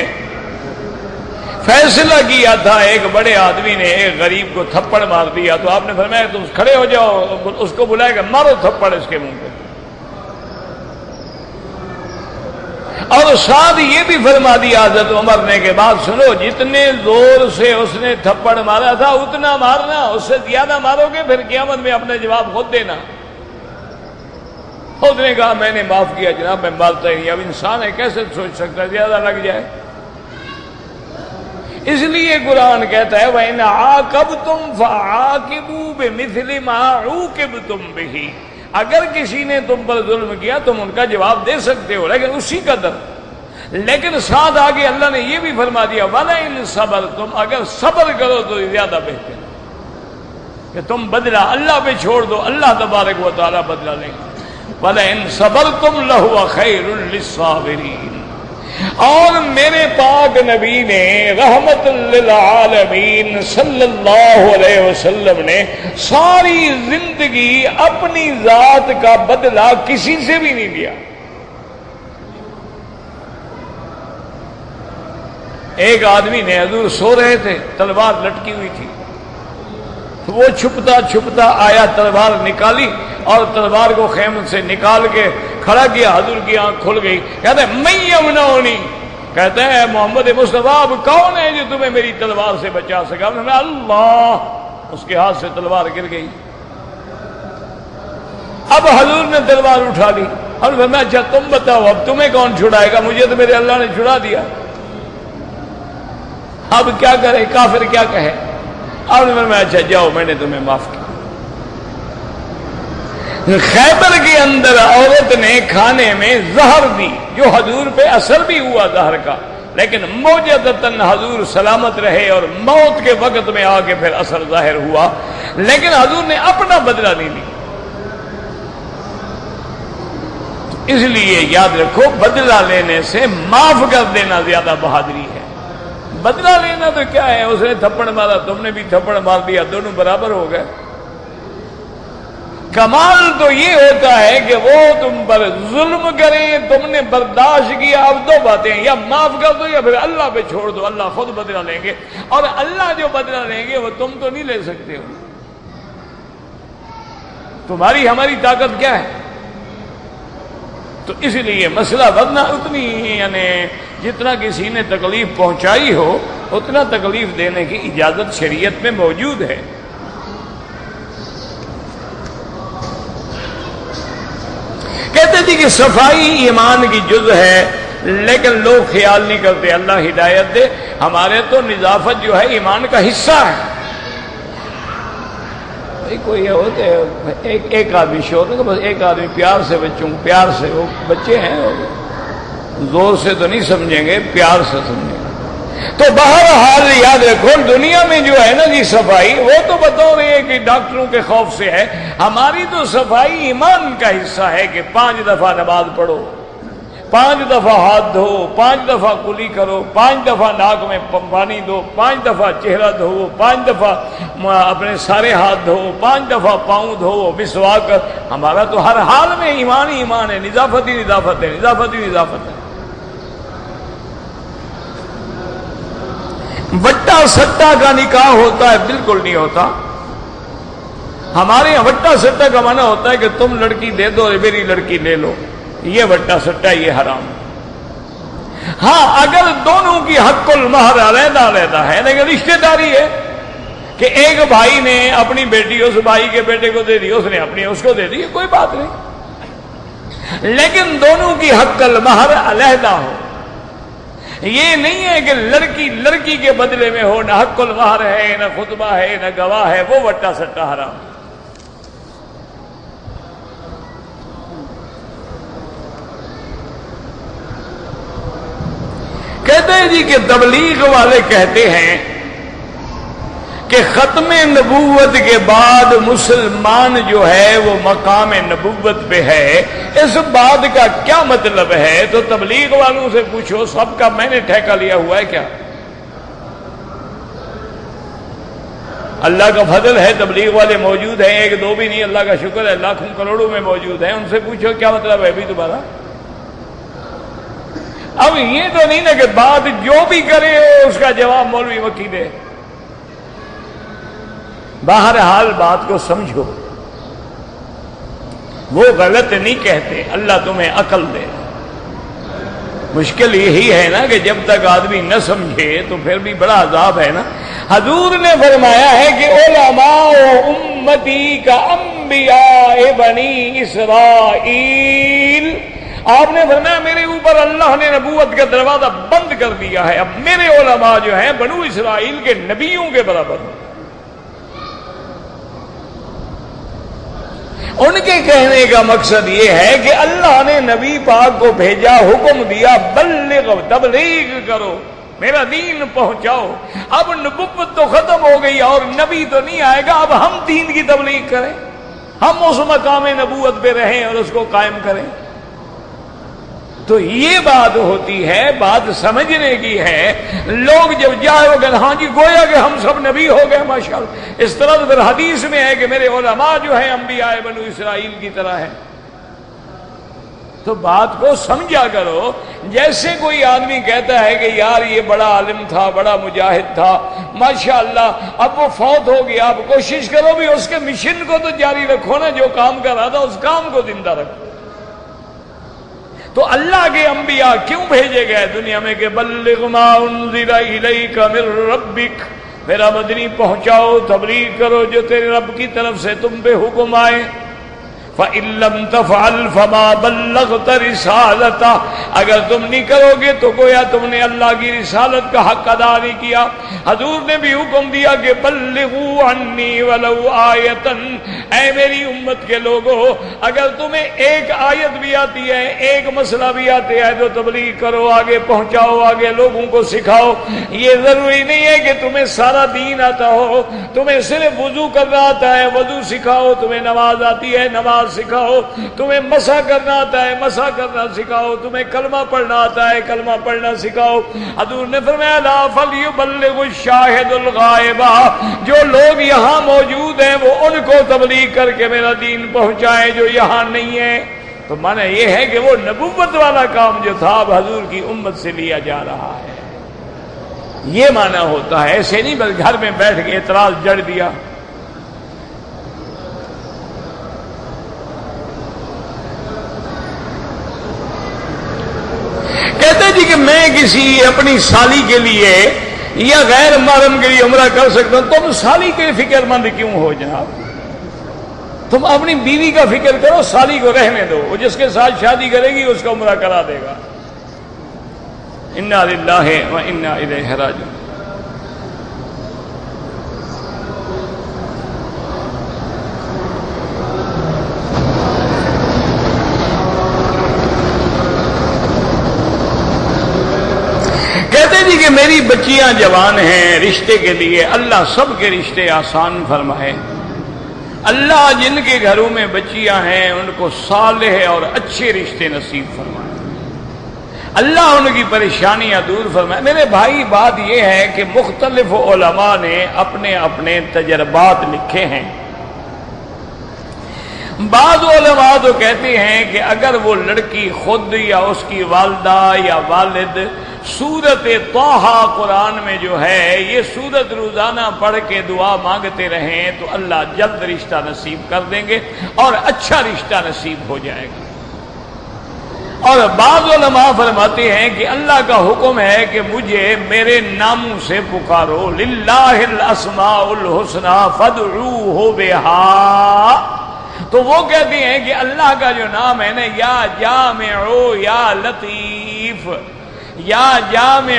فیصلہ کیا تھا، ایک بڑے آدمی نے ایک غریب کو تھپڑ مار دیا تو آپ نے فرمایا تم کھڑے ہو جاؤ، اس کو بلائے گا، مارو تھپڑ اس کے منہ پہ۔ اور ساتھ یہ بھی فرما دیا حضرت عمر نے کہ بات سنو، جتنے زور سے اس نے تھپڑ مارا تھا اتنا مارنا، اس سے زیادہ مارو گے پھر قیامت میں اپنا جواب خود دینا۔ اس نے کہا میں نے معاف کیا جناب، میں مارتا ہی نہیں۔ اب انسان ہے کیسے سوچ سکتا ہے زیادہ لگ جائے؟ اس لیے قرآن کہتا ہے وَإِنْ عَاقَبْتُمْ فَعَاقِبُوا بِمِثْلِ مَا عُوقِبْتُمْ بِهِ، اگر کسی نے تم پر ظلم کیا تم ان کا جواب دے سکتے ہو لیکن اسی قدر۔ لیکن ساتھ آگے اللہ نے یہ بھی فرما دیا وَلَئِنْ صَبَرْتُمْ، اگر صبر کرو تو زیادہ بہتر کہ تم بدلہ اللہ پہ چھوڑ دو، اللہ تبارک و تعالیٰ بدلہ لیں گے۔ وَلَئِنْ صَبَرْتُمْ لَهُوَ خَيْرٌ لِلصَّابِرِينَ۔ اور میرے پاک نبی نے رحمت للعالمین صلی اللہ علیہ وسلم نے ساری زندگی اپنی ذات کا بدلہ کسی سے بھی نہیں لیا۔ ایک آدمی نے، حضور سو رہے تھے، تلوار لٹکی ہوئی تھی، وہ چھپتا چھپتا آیا، تلوار نکالی اور تلوار کو خیمے سے نکال کے کھڑا کیا، حضور کی آنکھ کھل گئی، کہتے ہیں میں یمنعونی، کہتے ہیں محمد مصطفیٰ اب کون ہے جو تمہیں میری تلوار سے بچا سکا؟ انہوں نے اللہ، اس کے ہاتھ سے تلوار گر گئی۔ اب حضور نے تلوار اٹھا لی اور میں اچھا تم بتاؤ اب تمہیں کون چھڑائے گا؟ مجھے تو میرے اللہ نے چھڑا دیا، اب کیا کرے کافر کیا کہے؟ اور میں اچھا جاؤ میں نے تمہیں معاف کیا۔ خیبر کے اندر عورت نے کھانے میں زہر دی جو حضور پہ اثر بھی ہوا زہر کا، لیکن موجودتاً حضور سلامت رہے اور موت کے وقت میں آ کے پھر اثر ظاہر ہوا، لیکن حضور نے اپنا بدلہ نہیں لیا۔ اس لیے یاد رکھو بدلہ لینے سے معاف کر دینا زیادہ بہادری ہے۔ بدلہ لینا تو کیا ہے، اس نے تھپڑ مارا تم نے بھی تھپڑ مار دیا، دونوں برابر ہو گئے۔ کمال تو یہ ہوتا ہے کہ وہ تم پر ظلم کریں، تم نے برداشت کیا، اب دو باتیں یا معاف کر دو یا پھر اللہ پہ چھوڑ دو، اللہ خود بدلہ لیں گے، اور اللہ جو بدلہ لیں گے وہ تم تو نہیں لے سکتے ہو۔ تمہاری ہماری طاقت کیا ہے؟ تو اس لیے مسئلہ ورنہ اتنی یعنی جتنا کسی نے تکلیف پہنچائی ہو اتنا تکلیف دینے کی اجازت شریعت میں موجود ہے۔ کہتے تھے کہ صفائی ایمان کی جز ہے، لیکن لوگ خیال نہیں کرتے، اللہ ہدایت دے۔ ہمارے تو نظافت جو ہے ایمان کا حصہ ہے۔ کوئی ہوتے ایک آدمی شور ہے، بس ایک آدمی پیار سے بچوں پیار سے، وہ بچے ہیں زور سے تو نہیں سمجھیں گے، پیار سے سمجھیں گے۔ تو بہرحال یاد رکھو دنیا میں جو ہے نا جی صفائی، وہ تو بطور یہ کہ ڈاکٹروں کے خوف سے ہے، ہماری تو صفائی ایمان کا حصہ ہے کہ 5 دفعہ نماز پڑھو، 5 دفعہ ہاتھ دھو، 5 دفعہ کلی کرو، 5 دفعہ ناک میں پانی دو، 5 دفعہ چہرہ دھو، 5 دفعہ اپنے سارے ہاتھ دھو، 5 دفعہ پاؤں دھو، مسواک کر۔ ہمارا تو ہر حال میں ایمان ہی ایمان ہے، نظافت ہی نظافت ہے، نظافت ہی نظافت ہے۔ وٹا سٹا کا نکاح ہوتا ہے؟ بالکل نہیں ہوتا۔ ہمارے یہاں وٹا سٹا کا معنی ہوتا ہے کہ تم لڑکی دے دو اور میری لڑکی لے لو، یہ وٹا سٹا، یہ حرام۔ ہاں اگر دونوں کی حق المہر علیحدہ علیحدہ ہے، لیکن رشتہ داری ہے کہ ایک بھائی نے اپنی بیٹی اس بھائی کے بیٹے کو دے دی، اس نے اپنی اس کو دے دی، کوئی بات نہیں، لیکن دونوں کی حق المہر علیحدہ ہو۔ یہ نہیں ہے کہ لڑکی لڑکی کے بدلے میں ہو، نہ حق المہر ہے، نہ خطبہ ہے، نہ گواہ ہے، وہ وٹا سٹا حرام۔ کہتے ہیں جی کہ تبلیغ والے کہتے ہیں کہ ختم نبوت کے بعد مسلمان جو ہے وہ مقام نبوت پہ ہے، اس بات کا کیا مطلب ہے؟ تو تبلیغ والوں سے پوچھو، سب کا میں نے ٹھیکہ لیا ہوا ہے کیا؟ اللہ کا فضل ہے، تبلیغ والے موجود ہیں، ایک دو بھی نہیں، اللہ کا شکر ہے، لاکھوں کروڑوں میں موجود ہیں، ان سے پوچھو کیا مطلب ہے بھی تمہارا؟ اب یہ تو نہیں نا کہ بات جو بھی کرے اس کا جواب مولوی مکی دے۔ بہرحال بات کو سمجھو، وہ غلط نہیں کہتے، اللہ تمہیں عقل دے۔ مشکل یہی ہے نا کہ جب تک آدمی نہ سمجھے تو پھر بھی بڑا عذاب ہے نا۔ حضور نے فرمایا ہے کہ علماء امتی کا انبیاء بنی اسرائیل، آپ نے فرمایا میرے اوپر اللہ نے نبوت کا دروازہ بند کر دیا ہے، اب میرے علماء جو ہیں بنو اسرائیل کے نبیوں کے برابر ہیں۔ ان کے کہنے کا مقصد یہ ہے کہ اللہ نے نبی پاک کو بھیجا، حکم دیا بلغ، تبلیغ کرو، میرا دین پہنچاؤ۔ اب نبوت تو ختم ہو گئی اور نبی تو نہیں آئے گا، اب ہم دین کی تبلیغ کریں، ہم اس مقام نبوت پہ رہیں اور اس کو قائم کریں۔ تو یہ بات ہوتی ہے، بات سمجھنے کی ہے۔ لوگ جب جائے وہ کہتے ہاں جی گویا کہ ہم سب نبی ہو گئے ماشاءاللہ، اس طرح پھر حدیث میں ہے کہ میرے علماء جو ہیں انبیاء بنو اسرائیل کی طرح ہیں۔ تو بات کو سمجھا کرو۔ جیسے کوئی آدمی کہتا ہے کہ یار یہ بڑا عالم تھا، بڑا مجاہد تھا ماشاءاللہ، اب وہ فوت ہو گیا، اب کوشش کرو بھی اس کے مشن کو تو جاری رکھو نا، جو کام کر رہا تھا اس کام کو زندہ رکھو۔ تو اللہ کے انبیاء کیوں بھیجے گئے دنیا میں کہ بلغ ما انزل الیک من ربک، میرا مدنی پہنچاؤ، تبلیغ کرو جو تیرے رب کی طرف سے تم پہ حکم آئے۔ فَإِن لَّمْ تَفْعَلْ فَمَا بَلَّغْتَ رِسَالَتَهُ، اگر تم نہیں کرو گے تو گویا تم نے اللہ کی رسالت کا حق ادا نہیں کیا۔ حضور نے بھی حکم دیا کہ بلغوا عنی ولو آیۃ، اے میری امت کے لوگوں اگر تمہیں ایک آیت بھی آتی ہے، ایک مسئلہ بھی آتے ہے تو تبلیغ کرو، آگے پہنچاؤ، آگے لوگوں کو سکھاؤ۔ یہ ضروری نہیں ہے کہ تمہیں سارا دین آتا ہو، تمہیں صرف وضو کرنا آتا ہے وضو سکھاؤ، تمہیں نماز آتی ہے نماز سکھاؤ، تمہیں مسح کرنا آتا ہے مسح کرنا سکھاؤ، تمہیں کلمہ پڑھنا آتا ہے کلمہ پڑھنا سکھاؤ۔ حضور نے فرمایا لا فلیبلغ الشاہد الغائب، جو لوگ یہاں موجود ہیں وہ ان کو تبلیغ کر کے میرا دین پہنچائیں جو یہاں نہیں ہے۔ تو معنی یہ ہے کہ وہ نبوت والا کام جو تھا اب حضور کی امت سے لیا جا رہا ہے، یہ معنی ہوتا ہے۔ ایسے نہیں بس گھر میں بیٹھ کے اعتراض جڑ دیا۔ کہتے جی کہ میں کسی اپنی سالی کے لیے یا غیر محرم کے لیے عمرہ کر سکتا ہوں، تم سالی کے فکر مند کیوں ہو جناب؟ تم اپنی بیوی کا فکر کرو، سالی کو رہنے دو، وہ جس کے ساتھ شادی کرے گی اس کا عمرہ کرا دے گا۔ انا للہ و انا الیہ راجعون۔ کہتے جی کہ میری بچیاں جوان ہیں، رشتے کے لیے اللہ سب کے رشتے آسان فرمائے۔ اللہ جن کے گھروں میں بچیاں ہیں ان کو صالح اور اچھے رشتے نصیب فرمائے، اللہ ان کی پریشانیاں دور فرمائے۔ میرے بھائی بات یہ ہے کہ مختلف علماء نے اپنے اپنے تجربات لکھے ہیں۔ بعض علماء تو کہتے ہیں کہ اگر وہ لڑکی خود یا اس کی والدہ یا والد سورت طٰہٰ قرآن میں جو ہے یہ سورت روزانہ پڑھ کے دعا مانگتے رہیں تو اللہ جلد رشتہ نصیب کر دیں گے اور اچھا رشتہ نصیب ہو جائے گا۔ اور بعض علماء فرماتے ہیں کہ اللہ کا حکم ہے کہ مجھے میرے ناموں سے پکارو، للہ الاسماء الحسنی فادعوہ بہا۔ تو وہ کہتے ہیں کہ اللہ کا جو نام ہے نا، یا جامع یا لطیف، یا جامع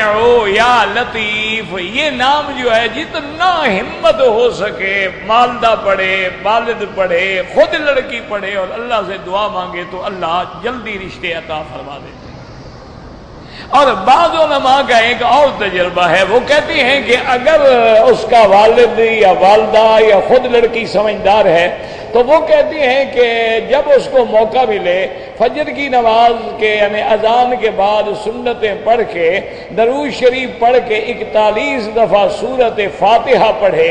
یا لطیف، یہ نام جو ہے جتنا ہمت ہو سکے والدہ پڑھے، والد پڑھے، خود لڑکی پڑھے اور اللہ سے دعا مانگے تو اللہ جلدی رشتے عطا فرما دیتے ہیں۔ اور بعض علماء کا ایک اور تجربہ ہے، وہ کہتے ہیں کہ اگر اس کا والد یا والدہ یا خود لڑکی سمجھدار ہے تو وہ کہتے ہیں کہ جب اس کو موقع ملے فجر کی نماز کے یعنی اذان کے بعد سنتیں پڑھ کے درود شریف پڑھ کے 41 دفعہ سورت فاتحہ پڑھے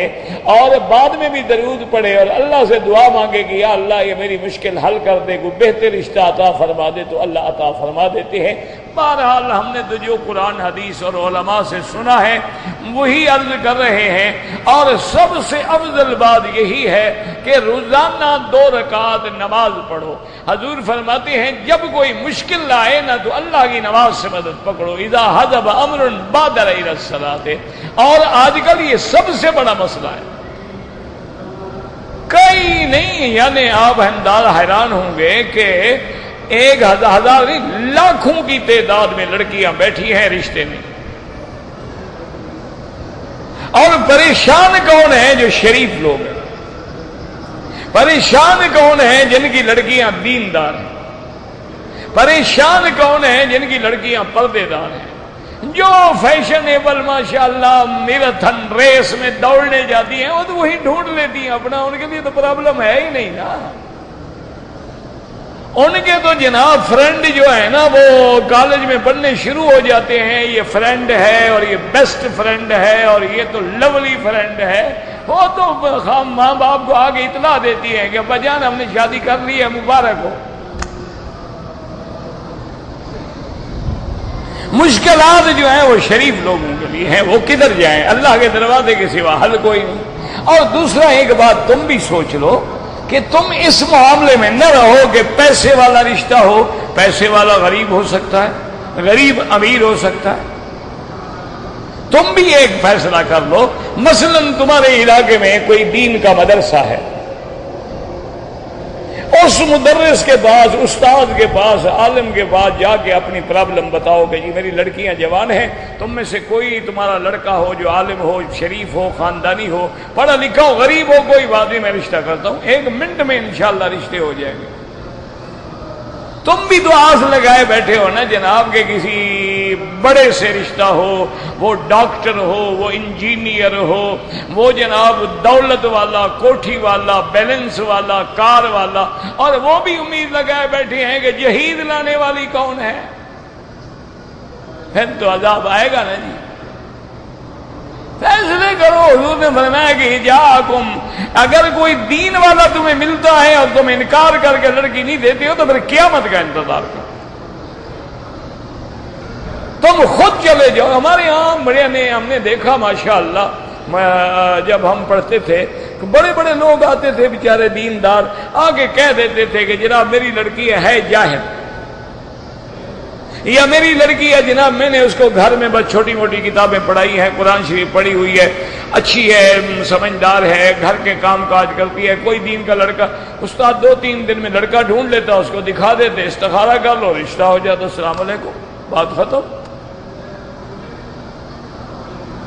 اور بعد میں بھی درود پڑھے اور اللہ سے دعا مانگے کہ یا اللہ یہ میری مشکل حل کر دے، کوئی بہتر رشتہ عطا فرما دے، تو اللہ عطا فرما دیتے ہیں۔ بہرحال ہم نے تو جو قرآن حدیث اور علماء سے سنا ہے وہی عرض کر رہے ہیں، اور سب سے افضل بات یہی ہے کہ روزانہ 2 رکعت نماز پڑھو۔ حضور فرماتے ہیں جب کوئی مشکل آئے نا تو اللہ کی نماز سے مدد پکڑو، اذا حضب امر بادر الی الصلاۃ۔ اور آج کل یہ سب سے بڑا مسئلہ ہے، کئی نہیں، یعنی آپ حیران ہوں گے کہ 1,000 نہیں لاکھوں کی تعداد میں لڑکیاں بیٹھی ہیں رشتے میں، اور پریشان کون ہیں؟ جو شریف لوگ ہیں۔ پریشان کون ہیں؟ جن کی لڑکیاں دیندار ہیں۔ پریشان کون ہیں؟ جن کی لڑکیاں پردے دار ہیں۔ جو فیشنیبل ماشاءاللہ میراتھن ریس میں دوڑنے جاتی ہیں وہ تو وہی ڈھونڈ لیتی ہیں اپنا، ان کے لیے تو پرابلم ہے ہی نہیں نا۔ ان کے تو جناب فرینڈ جو ہے نا وہ کالج میں پڑھنے شروع ہو جاتے ہیں، یہ فرینڈ ہے اور یہ بیسٹ فرینڈ ہے اور یہ تو لولی فرینڈ ہے، وہ تو ماں باپ کو آگے اطلاع دیتی ہے کہ ابا جان ہم نے شادی کر لی ہے، مبارک ہو۔ مشکلات جو ہیں وہ شریف لوگوں کے لیے ہیں، وہ کدھر جائیں؟ اللہ کے دروازے کے سوا حل کوئی نہیں۔ اور دوسرا ایک بات تم بھی سوچ لو کہ تم اس معاملے میں نہ رہو کہ پیسے والا رشتہ ہو، پیسے والا غریب ہو سکتا ہے، غریب امیر ہو سکتا ہے۔ تم بھی ایک فیصلہ کر لو، مثلا تمہارے علاقے میں کوئی دین کا مدرسہ ہے، اس مدرس کے پاس، استاد کے پاس، عالم کے پاس جا کے اپنی پرابلم بتاؤ کہ جی میری لڑکیاں جوان ہیں، تم میں سے کوئی تمہارا لڑکا ہو جو عالم ہو، شریف ہو، خاندانی ہو، پڑھا لکھا ہو، غریب ہو، کوئی بات نہیں میں رشتہ کرتا ہوں، 1 منٹ میں انشاءاللہ رشتے ہو جائیں گے۔ تم بھی تو آس لگائے بیٹھے ہو نا جناب کہ کسی بڑے سے رشتہ ہو، وہ ڈاکٹر ہو، وہ انجینئر ہو، وہ جناب دولت والا، کوٹھی والا، بیلنس والا، کار والا، اور وہ بھی امید لگائے بیٹھے ہیں کہ جہیز لانے والی کون ہے؟ پھر تو عذاب آئے گا نا جی۔ فیصلے کرو، حضور نے فرمایا کہ جاءکم، اگر کوئی دین والا تمہیں ملتا ہے اور تم انکار کر کے لڑکی نہیں دیتے ہو تو پھر قیامت کا انتظار کرو، تم خود چلے جاؤ۔ ہمارے یہاں بڑے نے ہم نے دیکھا ماشاءاللہ، جب ہم پڑھتے تھے بڑے بڑے لوگ آتے تھے بیچارے دیندار، آگے کہہ دیتے تھے کہ جناب میری لڑکی ہے جاہل، یا میری لڑکی ہے جناب میں نے اس کو گھر میں بس چھوٹی موٹی کتابیں پڑھائی ہیں، قرآن شریف پڑھی ہوئی ہے، اچھی ہے، سمجھدار ہے، گھر کے کام کاج کرتی ہے، کوئی دین کا لڑکا۔ استاد 2-3 دن میں لڑکا ڈھونڈ لیتا، اس کو دکھا دیتے، استخارہ کر لو، رشتہ ہو جاتا، السلام علیکم، بات ختم۔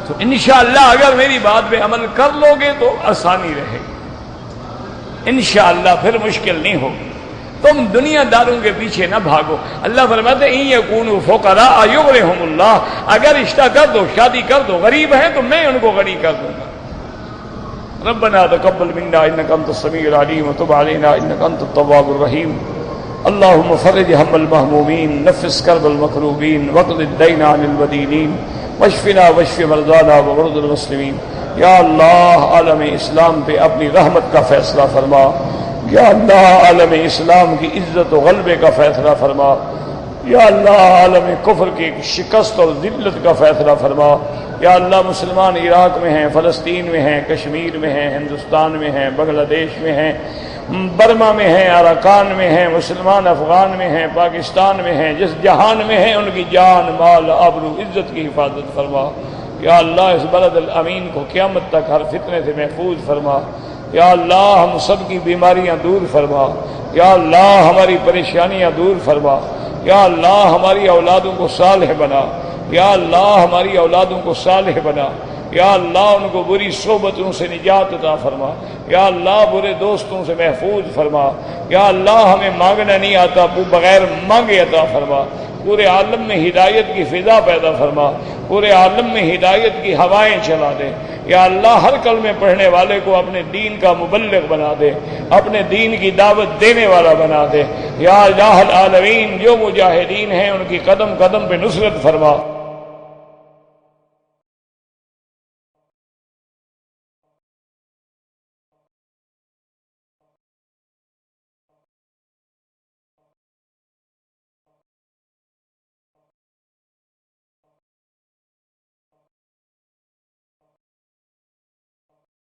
تو انشاءاللہ اگر میری بات پہ عمل کر لو گے تو آسانی رہے گی، انشاءاللہ پھر مشکل نہیں ہوگی۔ تم دنیا داروں کے پیچھے نہ بھاگو۔ اللہ فرماتے ہیں ان یکونوا فقراء یغنیہم اللہ، اگر رشتہ کر دو، شادی کر دو، غریب ہیں تو میں ان کو غنی کر دوں گا۔ ربنا تقبل منا انک انت السمیع العلیم وتب علینا انک انت التواب الرحیم۔ اللهم فرج هم المهمومين، نفس كرب المكروبين، واقض الدين عن المدينين، واشفنا واشف مرضانا ومرضى المسلمين۔ یا اللہ عالم اسلام پہ اپنی رحمت کا فیصلہ فرما، یا اللہ عالم اسلام کی عزت و غلبے کا فیصلہ فرما، یا اللہ عالم کفر کی شکست اور ذلت کا فیصلہ فرما۔ یا اللہ مسلمان عراق میں ہیں، فلسطین میں ہیں، کشمیر میں ہیں، ہندوستان میں ہیں، بنگلہ دیش میں ہیں، برما میں ہیں، اراکان میں ہیں، مسلمان افغان میں ہیں، پاکستان میں ہیں، جس جہان میں ہیں ان کی جان، مال، آبرو، عزت کی حفاظت فرما۔ یا اللہ اس بلد الامین کو قیامت تک ہر فتنے سے محفوظ فرما۔ یا اللہ ہم سب کی بیماریاں دور فرما، یا اللہ ہماری پریشانیاں دور فرما، یا اللہ ہماری اولادوں کو صالح بنا، یا اللہ ہماری اولادوں کو صالح بنا، یا اللہ ان کو بری صحبتوں سے نجات عطا فرما، یا اللہ برے دوستوں سے محفوظ فرما، یا اللہ ہمیں مانگنا نہیں آتا، بغیر مانگے عطا فرما۔ پورے عالم میں ہدایت کی فضا پیدا فرما، پورے عالم میں ہدایت کی ہوائیں چلا دے۔ یا اللہ ہر کلمے پڑھنے والے کو اپنے دین کا مبلغ بنا دے، اپنے دین کی دعوت دینے والا بنا دے۔ یا الہ العالمین، جو مجاہدین ہیں ان کی قدم قدم پہ نصرت فرما۔